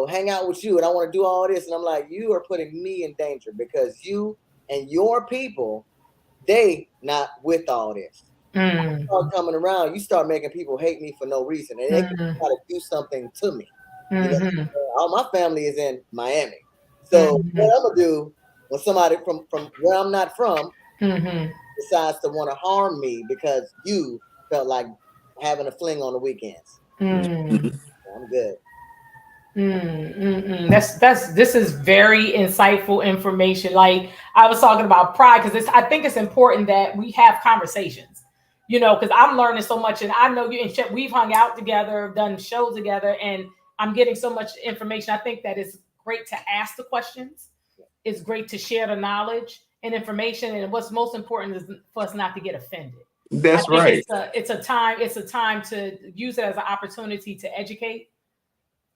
Speaker 3: hang out with you, and I want to do all this, and I'm like, you are putting me in danger because you and your people, they not with all this. You start coming around, you start making people hate me for no reason, and they can try to do something to me. All my family is in Miami, so what I'm gonna do when somebody from where I'm not from decides to want to harm me because you felt like having a fling on the weekends? I'm good.
Speaker 1: This is very insightful information. Like I was talking about pride, because I think it's important that we have conversations, because I'm learning so much, and I know you and Shep, we've hung out together, done shows together, and I'm getting so much information. I think that it's great to ask the questions. It's great to share the knowledge and information, and what's most important is for us not to get offended.
Speaker 2: That's right.
Speaker 1: It's a time to use it as an opportunity to educate,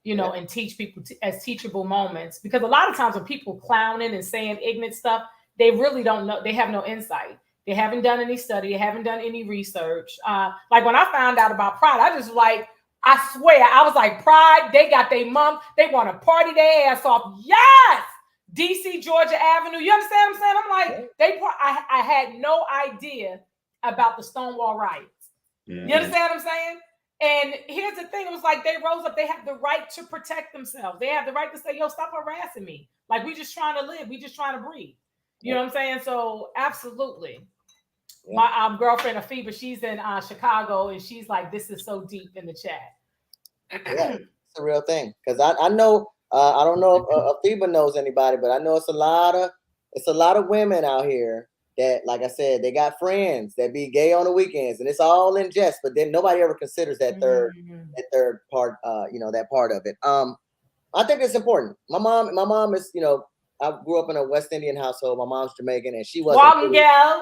Speaker 1: and teach people as teachable moments. Because a lot of times when people clowning and saying ignorant stuff, they really don't know. They have no insight. They haven't done any study. They haven't done any research. Like when I found out about Pride, I swear, I was like, Pride, they got their mom. They want to party their ass off. Yes! DC, Georgia Avenue. You understand what I'm saying? I'm like, I had no idea about the Stonewall riots. You understand what I'm saying? And here's the thing, it was like they rose up, they have the right to protect themselves. They have the right to say, yo, stop harassing me. Like, we just trying to live, we just trying to breathe. You know what I'm saying? So absolutely. My girlfriend Afiba, she's in Chicago, and she's like, this is so deep in the chat.
Speaker 3: Yeah, it's a real thing. Because I know, I don't know if Afiba knows anybody, but I know it's a lot of women out here that, like I said, they got friends that be gay on the weekends, and it's all in jest. But then nobody ever considers that third part, that part of it. I think it's important. My mom is, I grew up in a West Indian household. My mom's Jamaican, and she wasn't.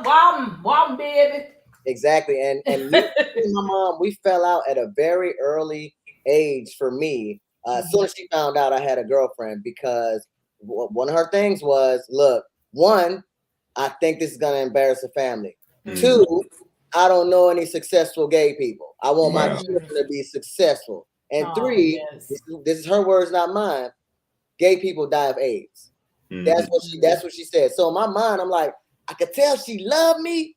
Speaker 1: Welcome, baby.
Speaker 3: Exactly, and me and my mom, we fell out at a very early age. For me, as soon as she found out I had a girlfriend, because one of her things was, look, one, I think this is going to embarrass the family. Two, I don't know any successful gay people. I want my children to be successful. And 3, this is her words, not mine. Gay people die of AIDS. That's what she said. So in my mind, I'm like, I could tell she loved me,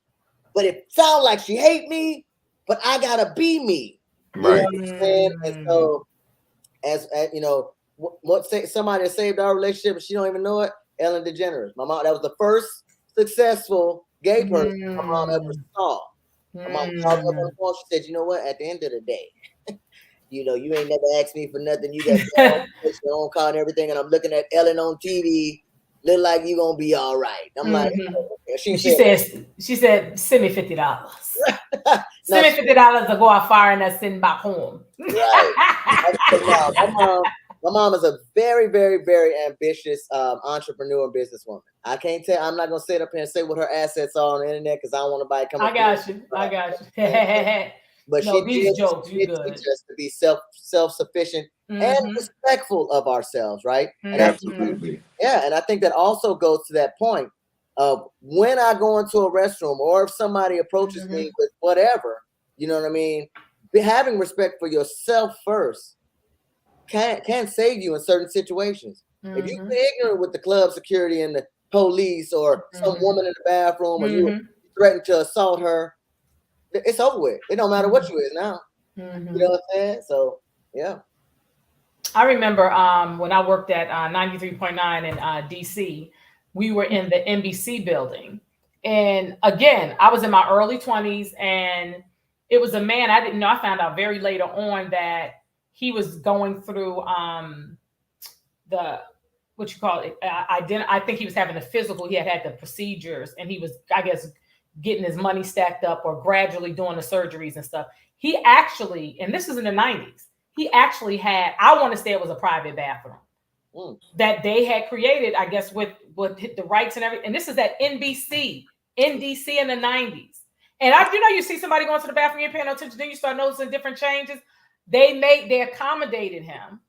Speaker 3: but it sounds like she hate me. But I gotta be me. You know what I'm saying? And so, as you know, somebody that saved our relationship, and she don't even know it. Ellen DeGeneres. My mom. That was the first successful gay person my mom ever saw. My mom called me up on the phone. She said, "You know what? At the end of the day, you know, you ain't never asked me for nothing. You got your own car and everything, and I'm looking at Ellen on TV. Look like you gonna be all right." I'm like,
Speaker 1: she said, send me $50. Send me $50 to go out fire and then send back home.
Speaker 3: Right. My mom is a very, very, very ambitious entrepreneur and businesswoman. I can't tell. I'm not gonna sit up here and say what her assets are on the internet because I don't want nobody coming.
Speaker 1: I got you.
Speaker 3: But
Speaker 1: no,
Speaker 3: she did teach us to be self-sufficient and respectful of ourselves, right? And
Speaker 2: absolutely.
Speaker 3: And I think that also goes to that point of when I go into a restroom or if somebody approaches me with whatever, you know what I mean? Having respect for yourself first can save you in certain situations. If you get ignorant with the club security and the police or some woman in the bathroom or you threaten to assault her, it's over with. It don't matter what you is now. You know what I'm saying? So, yeah.
Speaker 1: I remember when I worked at 93.9 in DC, we were in the NBC building. And again, I was in my early 20s and it was a man I didn't know. I found out very later on that he was going through I think he was having a physical. He had the procedures and he was, I guess, getting his money stacked up or gradually doing the surgeries and stuff. He actually, and this was in the 90s, he actually had, I want to say it was a private bathroom that they had created, I guess, with the rights and everything. And this is at NBC in DC in the 90s. And you see somebody going to the bathroom, you're paying no attention, then you start noticing different changes. They accommodated him.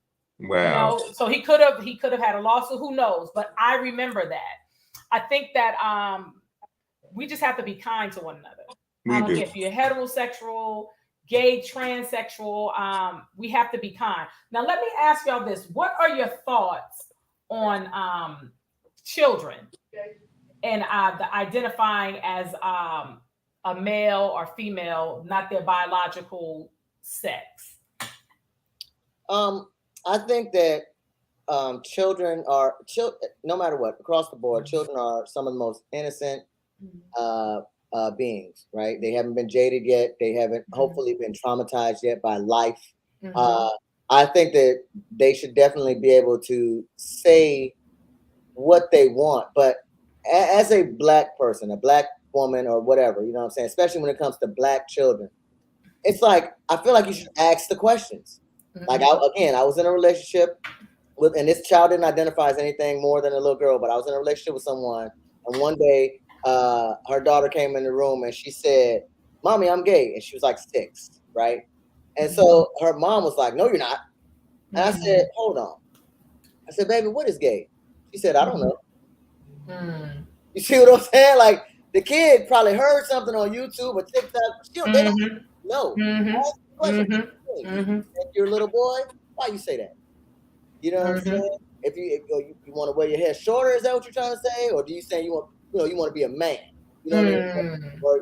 Speaker 2: Wow.
Speaker 1: So he could have had a lawsuit, who knows? But I remember that. I think that we just have to be kind to one another. I don't care if you're heterosexual, gay, transsexual, we have to be kind. Now, let me ask y'all this. What are your thoughts on children and the identifying as a male or female, not their biological sex?
Speaker 3: I think that children are, no matter what, across the board, children are some of the most innocent beings, right? They haven't been jaded yet. They haven't hopefully been traumatized yet by life. I think that they should definitely be able to say what they want. But as a Black person, a Black woman or whatever, you know what I'm saying? Especially when it comes to Black children, it's like, I feel like you should ask the questions. Like, I was in a relationship with, and this child didn't identify as anything more than a little girl, but I was in a relationship with someone. And one day, her daughter came in the room and she said, "Mommy, I'm gay." And she was like 6, right? And so her mom was like, "No, you're not." And I said, "Hold on." I said, "Baby, what is gay?" She said, "I don't know." You see what I'm saying? Like, the kid probably heard something on YouTube or TikTok. They don't know. Ask the question. If you're a little boy, why you say that? You know what I'm saying? If you want to wear your hair shorter, is that what you're trying to say? Or do you say you want to be a man? You know what I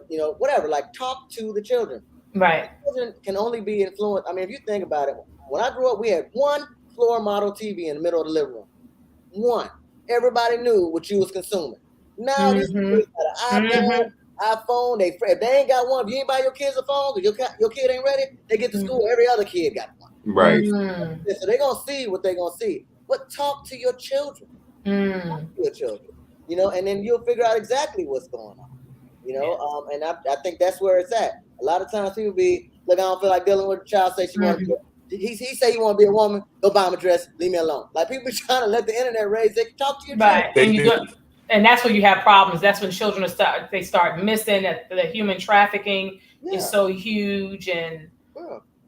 Speaker 3: mean? Or whatever. Like, talk to the children.
Speaker 1: Right.
Speaker 3: Children can only be influenced. I mean, if you think about it, when I grew up, we had one floor model TV in the middle of the living room. One. Everybody knew what you was consuming. Now these kids got an iPad, iPhone. If they ain't got one, if you ain't buy your kids a phone because your kid ain't ready, they get to school. Every other kid got one.
Speaker 2: Right.
Speaker 3: So they're gonna see what they're gonna see. But talk to your children. Talk to your children. And then you'll figure out exactly what's going on. And I think that's where it's at. A lot of times people be, look, I don't feel like dealing with a child. Say she want to. He say you want to be a woman. Go buy him a dress. Leave me alone. Like, people trying to let the internet raise. They talk to your children.
Speaker 1: And that's when you have problems. That's when children start missing. The human trafficking is so huge, and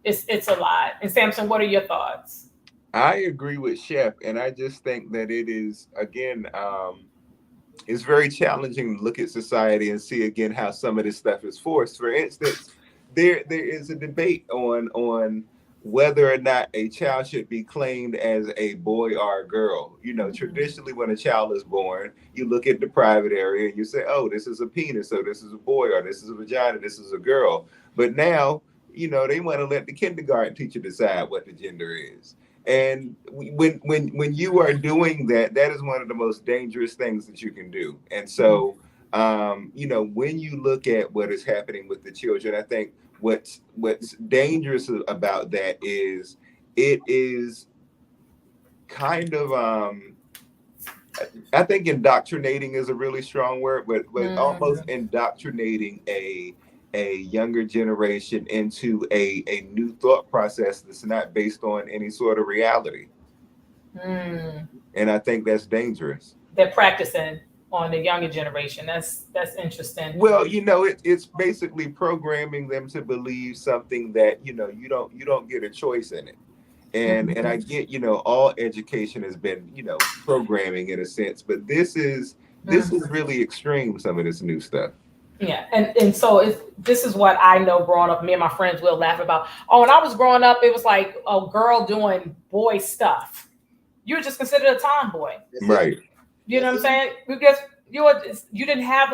Speaker 1: it's a lot. And Sampson, what are your thoughts?
Speaker 2: I agree with Shep, and I just think that it is, again, it's very challenging to look at society and see again how some of this stuff is forced. For instance, there is a debate on whether or not a child should be claimed as a boy or a girl. You know, traditionally when a child is born, you look at the private area and you say, oh, this is a penis, so this is a boy, or this is a vagina, this is a girl. But now, you know, they want to let the kindergarten teacher decide what the gender is. And when you are doing that, that is one of the most dangerous things that you can do. And so, you know, when you look at what is happening with the children, I think what's dangerous about that is it is kind of I think indoctrinating is a really strong word, but almost indoctrinating a younger generation into a new thought process that's not based on any sort of reality. And I think that's dangerous.
Speaker 1: They're practicing on the younger generation. That's interesting.
Speaker 2: Well, you know, it's basically programming them to believe something that, you know, you don't get a choice in it. And I get, you know, all education has been, you know, programming in a sense, but this is really extreme, some of this new stuff.
Speaker 1: Yeah, and so this is what I know growing up. Me and my friends will laugh about. Oh, when I was growing up, it was like a girl doing boy stuff. You were just considered a tomboy,
Speaker 2: right?
Speaker 1: You know what I'm saying? Because you didn't have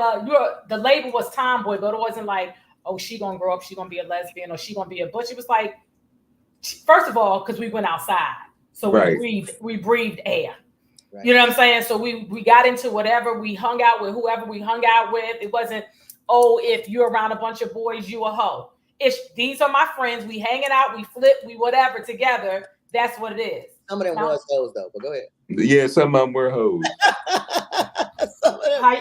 Speaker 1: the label was tomboy, but it wasn't like, oh, she gonna grow up, she gonna be a lesbian, or she gonna be a butch. It was like, first of all, because we went outside, so we breathed air. Right. You know what I'm saying? So we got into whatever, we hung out with whoever we hung out with. It wasn't, oh, if you're around a bunch of boys, you a hoe. These are my friends. We hanging out, we flip, we whatever together. That's what it is.
Speaker 3: Some of them was hoes though, but go ahead.
Speaker 2: Yeah, some of them were hoes.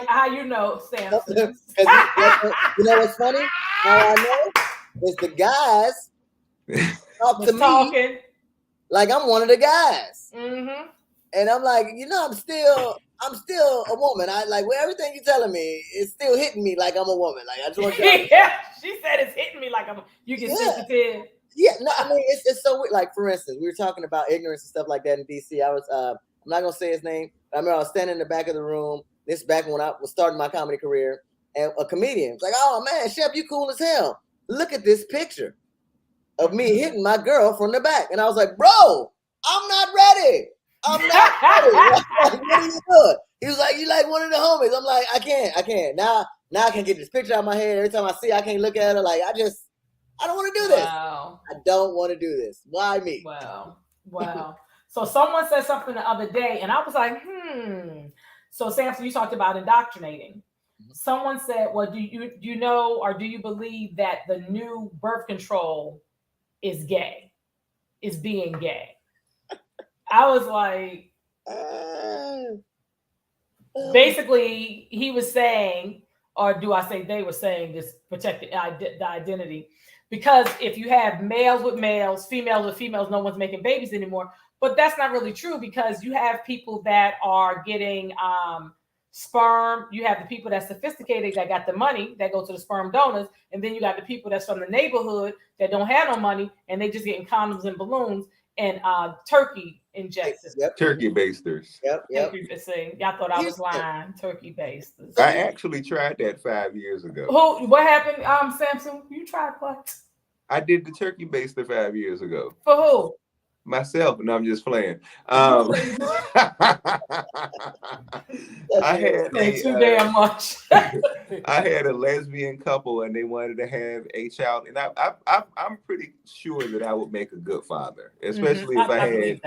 Speaker 1: How you know, Sampson?
Speaker 3: You know what's funny? How I know is the guys talk to me like I'm one of the guys. Mm-hmm. And I'm like, you know, I'm still a woman. I like, well, everything you're telling me is still hitting me like I'm a woman. Like I just want you
Speaker 1: yeah, she said it's hitting me like you get sensitive.
Speaker 3: Yeah, no, I mean it's so weird. Like for instance, we were talking about ignorance and stuff like that in DC. I was I'm not gonna say his name, but I remember I was standing in the back of the room. This is back when I was starting my comedy career, and a comedian was like, "Oh man, Shep, you cool as hell. Look at this picture of me hitting my girl from the back." And I was like, "Bro, I'm not ready. I'm not ready." Like, what are you doing? He was like, "You like one of the homies." I'm like, I can't. Now I can get this picture out of my head. Every time I see, I can't look at her. Like I don't want to do this. Wow. I don't want to do this. Why me?
Speaker 1: Wow. So someone said something the other day, and I was like, So Sampson, you talked about indoctrinating. Mm-hmm. Someone said, well, do you know, or do you believe that the new birth control is gay, is being gay? I was like, basically, he was saying, or do I say they were saying this protected the identity? Because if you have males with males, females with females, no one's making babies anymore. But that's not really true, because you have people that are getting sperm. You have the people that's sophisticated that got the money that go to the sperm donors. And then you got the people that's from the neighborhood that don't have no money, and they just getting condoms and balloons and turkey injections.
Speaker 2: Yep. Turkey basters.
Speaker 3: Yep.
Speaker 1: Y'all thought I was lying. Turkey basters.
Speaker 2: I actually tried that 5 years ago.
Speaker 1: What happened, Sampson? You tried what?
Speaker 2: I did the turkey baster 5 years ago.
Speaker 1: For who?
Speaker 2: Myself, and I'm just playing. I had
Speaker 1: too damn much.
Speaker 2: I had a lesbian couple, and they wanted to have a child, and I'm pretty sure that I would make a good father, especially if I had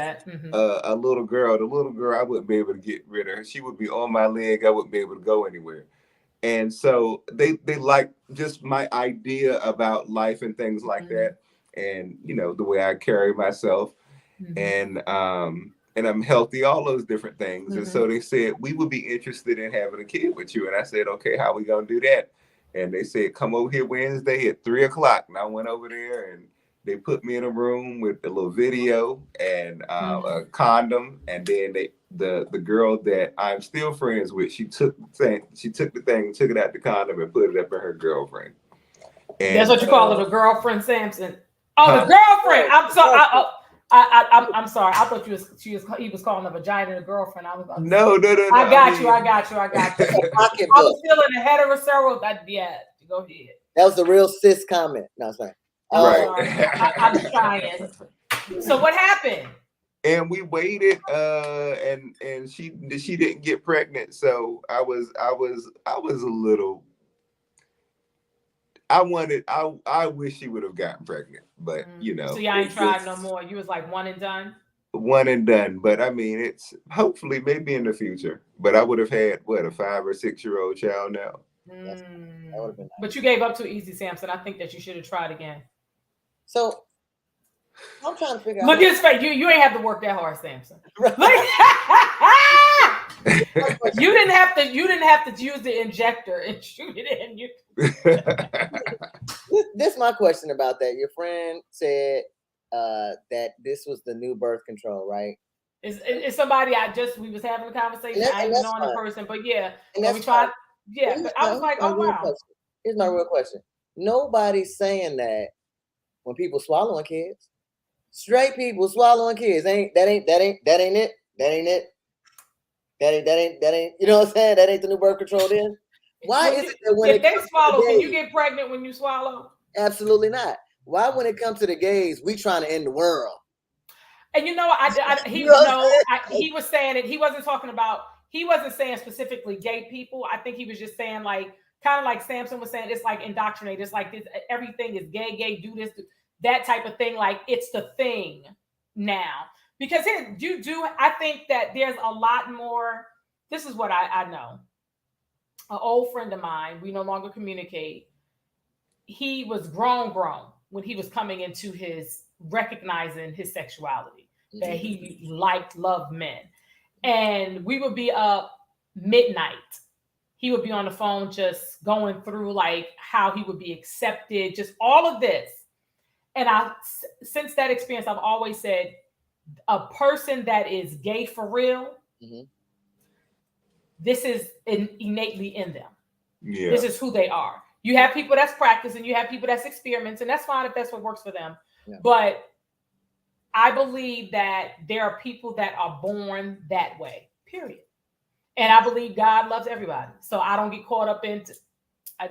Speaker 2: a little girl. The little girl, I wouldn't be able to get rid of her. She would be on my leg. I wouldn't be able to go anywhere. And so they like just my idea about life and things like that, and you know the way I carry myself. And I'm healthy, all those different things. And so they said, we would be interested in having a kid with you. And I said, okay, how are we going to do that? And they said, come over here Wednesday at 3:00. And I went over there, and they put me in a room with a little video and a condom. And then the girl that I'm still friends with, she took the thing, took it out the condom and put it up in her girlfriend. And
Speaker 1: that's what you call it, a girlfriend, Sampson. Oh, the girlfriend. I'm sorry. I'm sorry. I thought he was calling a vagina a girlfriend. I was
Speaker 2: no.
Speaker 1: I got you. I was feeling a heterosexual. Yeah, go ahead.
Speaker 3: That was the real cis comment. No, sorry.
Speaker 2: Right.
Speaker 1: Sorry. I'm trying. So what happened?
Speaker 2: And we waited, and she didn't get pregnant. So I was a little. I wish she would have gotten pregnant, but
Speaker 1: So y'all ain't tried no more. You was like one and done.
Speaker 2: One and done. But I mean, it's hopefully maybe in the future. But I would have had what, a 5 or 6 year old child now.
Speaker 3: That would have been nice.
Speaker 1: But you gave up too easy, Sampson. I think that you should have tried again.
Speaker 3: So I'm trying to figure out.
Speaker 1: Look at his face. You ain't have to work that hard, Sampson. You didn't have to use the injector and shoot it in.
Speaker 3: This is my question about that. Your friend said that this was the new birth control, right?
Speaker 1: It's somebody we was having a conversation. I ain't known the person, but yeah. And we tried. Yeah, but I was like, oh wow.
Speaker 3: Here's my real question. Nobody's saying that when people swallowing kids. Straight people swallowing kids. That ain't it. You know what I'm saying? That ain't the new birth control then. Why is it that when
Speaker 1: if they swallow, can you get pregnant when you swallow?
Speaker 3: Absolutely not. Why, when it comes to the gays, we trying to end the world?
Speaker 1: And he was saying it. He wasn't saying specifically gay people. I think he was just saying like, kind of like Sampson was saying, it's like indoctrinated. It's like this, everything is gay, do this, that type of thing. Like it's the thing now. Because I think that there's a lot more. This is what I know. An old friend of mine, we no longer communicate. He was grown when he was coming into his recognizing his sexuality, that he loved men. And we would be up midnight. He would be on the phone just going through like how he would be accepted, just all of this. And since that experience, I've always said, a person that is gay for real, this is innately in them. Yeah. This is who they are. You have people that's practicing, you have people that's experiments, and that's fine if that's what works for them. Yeah. But I believe that there are people that are born that way, period. And I believe God loves everybody. So I don't get caught up into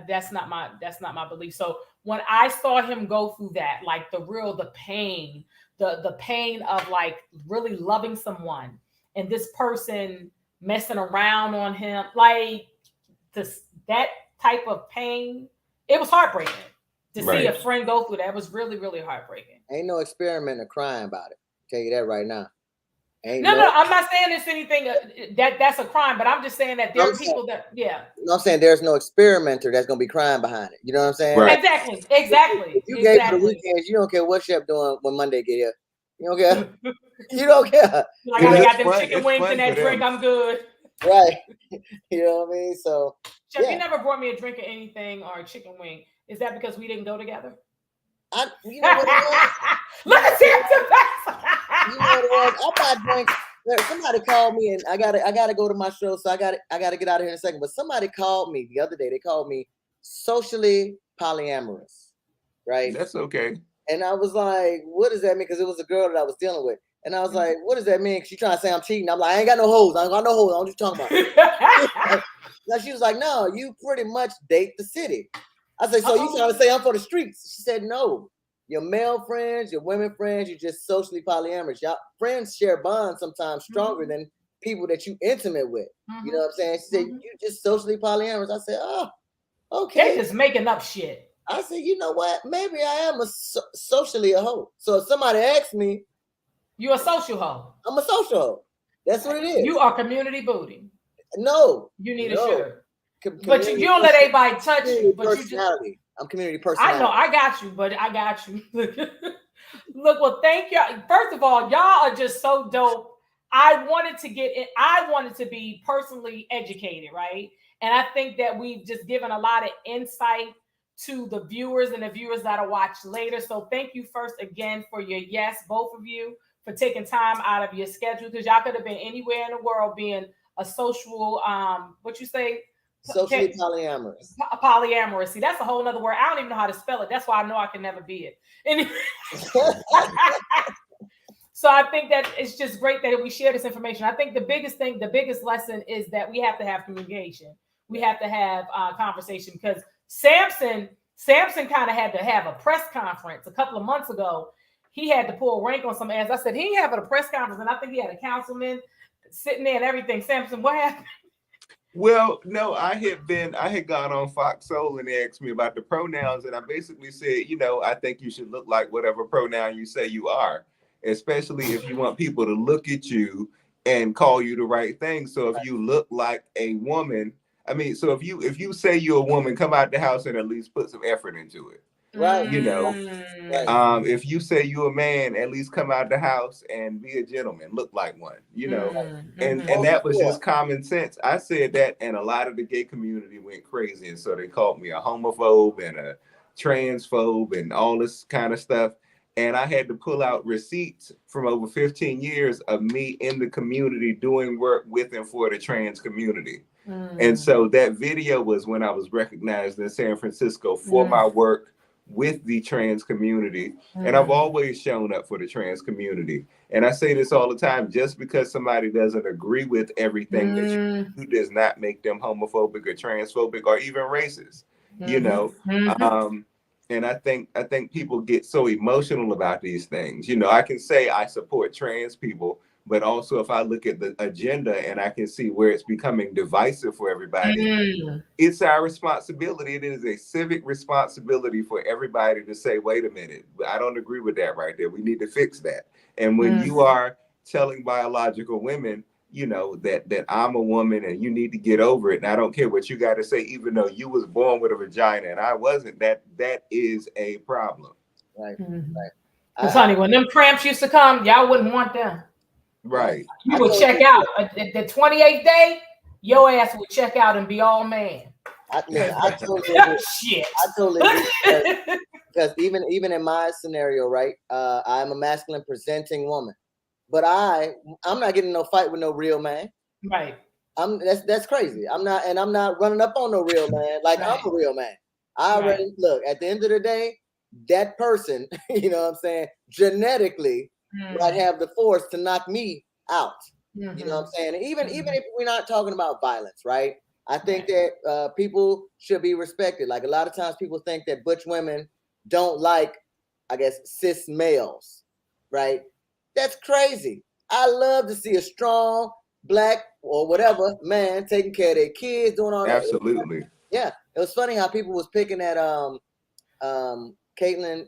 Speaker 1: that's not my belief. So when I saw him go through that, like the pain, the pain of like really loving someone and this person messing around on him, like that type of pain, it was heartbreaking to see a friend go through that. It was really, really heartbreaking.
Speaker 3: Ain't no experiment or crying about it. Tell you that right now.
Speaker 1: No, I'm not saying it's anything that's a crime, but I'm just saying that there are people that, yeah.
Speaker 3: No, I'm saying there's no experimenter that's gonna be crying behind it. You know what I'm saying?
Speaker 1: Right. Exactly.
Speaker 3: If you gave for the weekends, you don't care what Shep doing when Monday get here. You don't care. You don't care.
Speaker 1: Like I got them chicken wings and that drink. I'm good.
Speaker 3: Right. You know what I mean? So
Speaker 1: Shep, you never brought me a drink or anything or a chicken wing. Is that because we didn't go together?
Speaker 3: You know what it was?
Speaker 1: Look at Sampson.
Speaker 3: You know what it was? I bought drinks. Somebody called me, and I gotta go to my show, so I gotta get out of here in a second. But somebody called me the other day. They called me socially polyamorous, right?
Speaker 2: That's okay.
Speaker 3: And I was like, "What does that mean?" Because it was a girl that I was dealing with, and I was like, "What does that mean?" She trying to say I'm cheating. I'm like, "I ain't got no hoes. I ain't got no hoes. I don't know what you're talking about." Now she was like, "No, you pretty much date the city." I said, "So you trying to say I'm for the streets?" She said, "No. Your male friends, your women friends, you're just socially polyamorous. Y'all friends share bonds sometimes stronger than people that you intimate with. You know what I'm saying?" She said, "You just socially polyamorous." I said, "Oh, okay."
Speaker 1: They just making up shit.
Speaker 3: I said, "You know what? Maybe I am socially a hoe." So if somebody asks me,
Speaker 1: "You a social hoe?"
Speaker 3: I'm a social hoe. That's what it is.
Speaker 1: You are community booty.
Speaker 3: No.
Speaker 1: You need a shirt. But you don't let anybody touch you. But
Speaker 3: personality. I'm community personality.
Speaker 1: I know, I got you, but I got you. Look, well, thank you. First of all, y'all are just so dope. I wanted to be personally educated, right? And I think that we've just given a lot of insight to the viewers and the viewers that'll watch later. So thank you first again for your yes, both of you, for taking time out of your schedule, because y'all could have been anywhere in the world being a social, what you say?
Speaker 3: Socially polyamorous.
Speaker 1: Polyamorous. See, that's a whole nother word. I don't even know how to spell it. That's why I know I can never be it. Anyway. So I think that it's just great that we share this information. I think the biggest lesson is that we have to have communication. We have to have conversation, because Sampson Sampson kind of had to have a press conference a couple of months ago. He had to pull rank on some ads. I said, he ain't having a press conference, and I think he had a councilman sitting there and everything. Sampson, what happened?
Speaker 2: Well, no, I had gone on Fox Soul and they asked me about the pronouns, and I basically said, I think you should look like whatever pronoun you say you are, especially if you want people to look at you and call you the right thing. So if you look like a woman, so if you say you're a woman, come out the house and at least put some effort into it.
Speaker 3: Right.
Speaker 2: If you say you're a man, at least come out the house and be a gentleman, look like one, and that was just common sense. I said that, and a lot of the gay community went crazy, and so they called me a homophobe and a transphobe and all this kind of stuff. And I had to pull out receipts from over 15 years of me in the community doing work with and for the trans community. And so that video was when I was recognized in San Francisco for my work with the trans community. And I've always shown up for the trans community. And I say this all the time, just because somebody doesn't agree with everything that you do does not make them homophobic or transphobic or even racist, and I think people get so emotional about these things. I can say I support trans people, but also if I look at the agenda and I can see where it's becoming divisive for everybody, it's our responsibility. It is a civic responsibility for everybody to say, wait a minute, I don't agree with that right there. We need to fix that. And when you are telling biological women, that I'm a woman and you need to get over it, and I don't care what you got to say, even though you was born with a vagina and I wasn't, that is a problem.
Speaker 3: Right.
Speaker 1: Because honey, when them cramps used to come, y'all wouldn't want them.
Speaker 2: Right.
Speaker 1: You would check out at the 28th day, your ass would check out and be all man.
Speaker 3: I totally
Speaker 1: Shit.
Speaker 3: I totally agree. Because even in my scenario, right, I'm a masculine presenting woman, but I'm not getting no fight with no real man.
Speaker 1: Right.
Speaker 3: That's crazy. I'm not running up on no real man like I'm a real man. I already look at the end of the day, that person, you know what I'm saying, genetically might have the force to knock me out. You know what I'm saying? And even if we're not talking about violence, right? I think that people should be respected. Like a lot of times people think that butch women don't like, I guess, cis males, right? That's crazy. I love to see a strong black or whatever man taking care of their kids, doing all that.
Speaker 2: Absolutely.
Speaker 3: Yeah. It was funny how people was picking at Caitlyn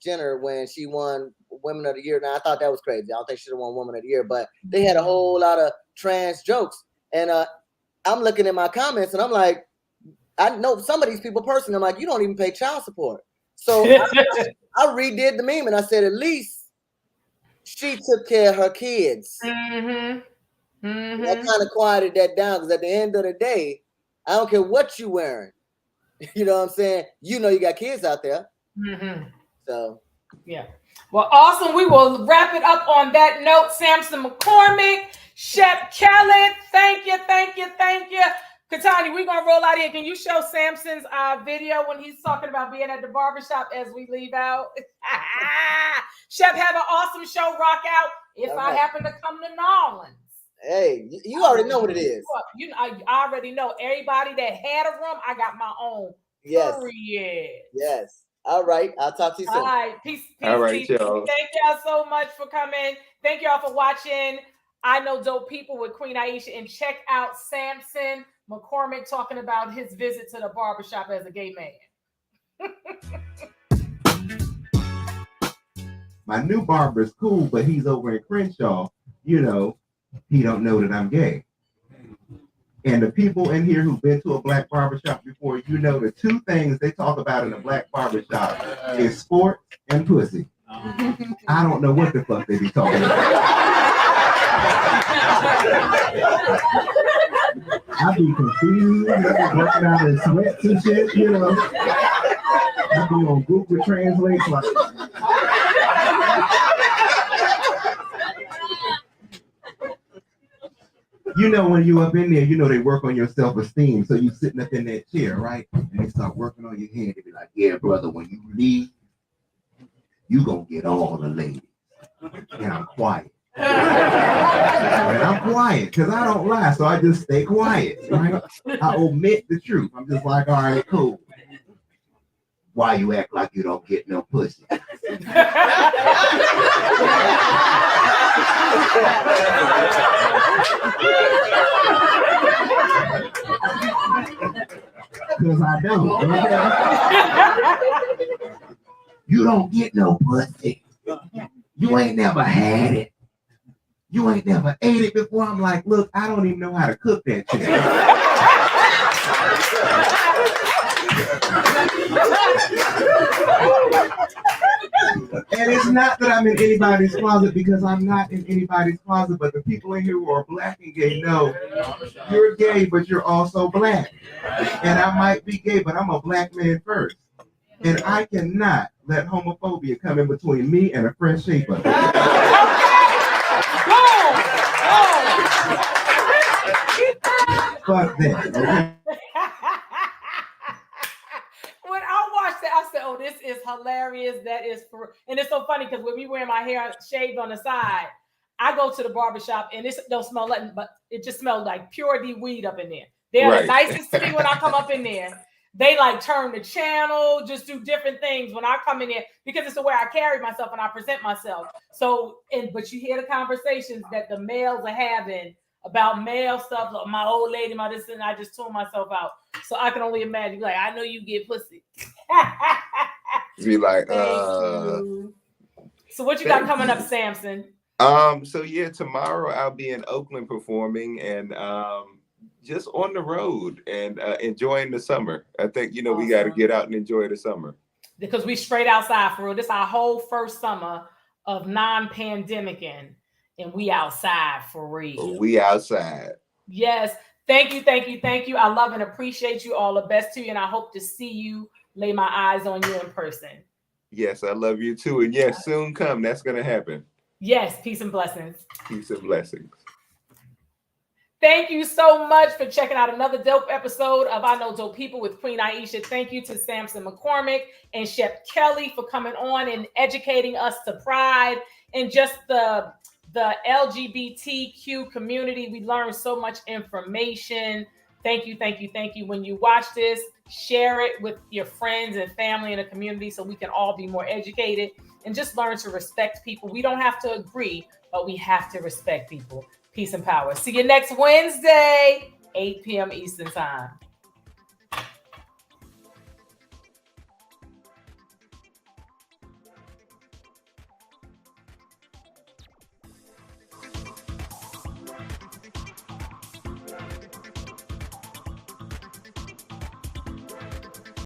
Speaker 3: Jenner when she won Women of the Year. Now I thought that was crazy. I don't think she should have won Woman of the Year, but they had a whole lot of trans jokes. And I'm looking at my comments and I'm like, I know some of these people personally. I'm like, you don't even pay child support. So I redid the meme and I said, at least she took care of her kids. That kind of quieted that down, because at the end of the day, I don't care what you wearing. You know what I'm saying? You know you got kids out there. So
Speaker 1: yeah. Well, awesome. We will wrap it up on that note. Sampson McCormick, Shep Kelly, thank you. Katani, we're gonna roll out here. Can you show Sampson's video when he's talking about being at the barbershop as we leave out? Shep, have an awesome show. Rock out. If I happen to come to New Orleans.
Speaker 3: Hey, you already know what it is.
Speaker 1: I already know. Everybody that had a room, I got my own.
Speaker 3: Yes.
Speaker 1: Period.
Speaker 3: Yes. All right. I'll talk to you soon.
Speaker 1: All right. Peace.
Speaker 2: All right,
Speaker 1: peace.
Speaker 2: y'all.
Speaker 1: Thank y'all so much for coming. Thank y'all for watching I Know Dope People with Queen Aishah. And check out Sampson McCormick talking about his visit to the barbershop as a gay man.
Speaker 4: My new barber is cool, but he's over in Crenshaw. You know, he don't know that I'm gay. And the people in here who've been to a black barbershop before, you know the two things they talk about in a black barbershop is sports and pussy. I don't know what the fuck they be talking about. I be confused. I be working out in sweats and shit, you know. I be on Google Translate like. You know, when you up in there, you know they work on your self-esteem. So you sitting up in that chair, right? And they start working on your head. They be like, yeah, brother, when you leave, you gonna get all the ladies. And I'm quiet. And I'm quiet because I don't lie, so I just stay quiet, right? I omit the truth. I'm just like, all right, cool. Why you act like you don't get no pussy? Because I don't. You don't get no pussy. You ain't never had it. You ain't never ate it before. I'm like, look, I don't even know how to cook that shit. And it's not that I'm in anybody's closet, because I'm not in anybody's closet, but the people in here who are black and gay know you're gay, but you're also black. And I might be gay, but I'm a black man first. And I cannot let homophobia come in between me and a fresh shape up. Fuck that, okay?
Speaker 1: When I watched it, I said, oh, this is hilarious. That is for, and it's so funny because when we wear my hair shaved on the side, I go to the barbershop and it don't smell like, but it just smells like purity weed up in there. They're the nicest to me when I come up in there. They like turn the channel, just do different things when I come in there because it's the way I carry myself and I present myself. So, but you hear the conversations that the males are having about male stuff, like my old lady, my this, and I just tune myself out. So I can only imagine, like, I know you get pussy.
Speaker 2: Be like,
Speaker 1: So what you got coming up, Sampson?
Speaker 2: So yeah, tomorrow I'll be in Oakland performing and just on the road and enjoying the summer. I think, you know, we got to get out and enjoy the summer. Because we straight outside for real. This is our whole first summer of non-pandemic and we outside for real. We outside. Yes. Thank you. Thank you. Thank you. I love and appreciate you. All the best to you. And I hope to see you, lay my eyes on you in person. Yes, I love you too. And yes, soon come. That's going to happen. Yes. Peace and blessings. Peace and blessings. Thank you so much for checking out another dope episode of I Know Dope People with Queen Aishah. Thank you to Sampson McCormick and Shep Kelly for coming on and educating us to Pride and just the LGBTQ community. We learned so much information. Thank you, thank you, thank you. When you watch this, share it with your friends and family in the community so we can all be more educated and just learn to respect people. We don't have to agree, but we have to respect people. Peace and power. See you next Wednesday, 8 p.m. Eastern Time.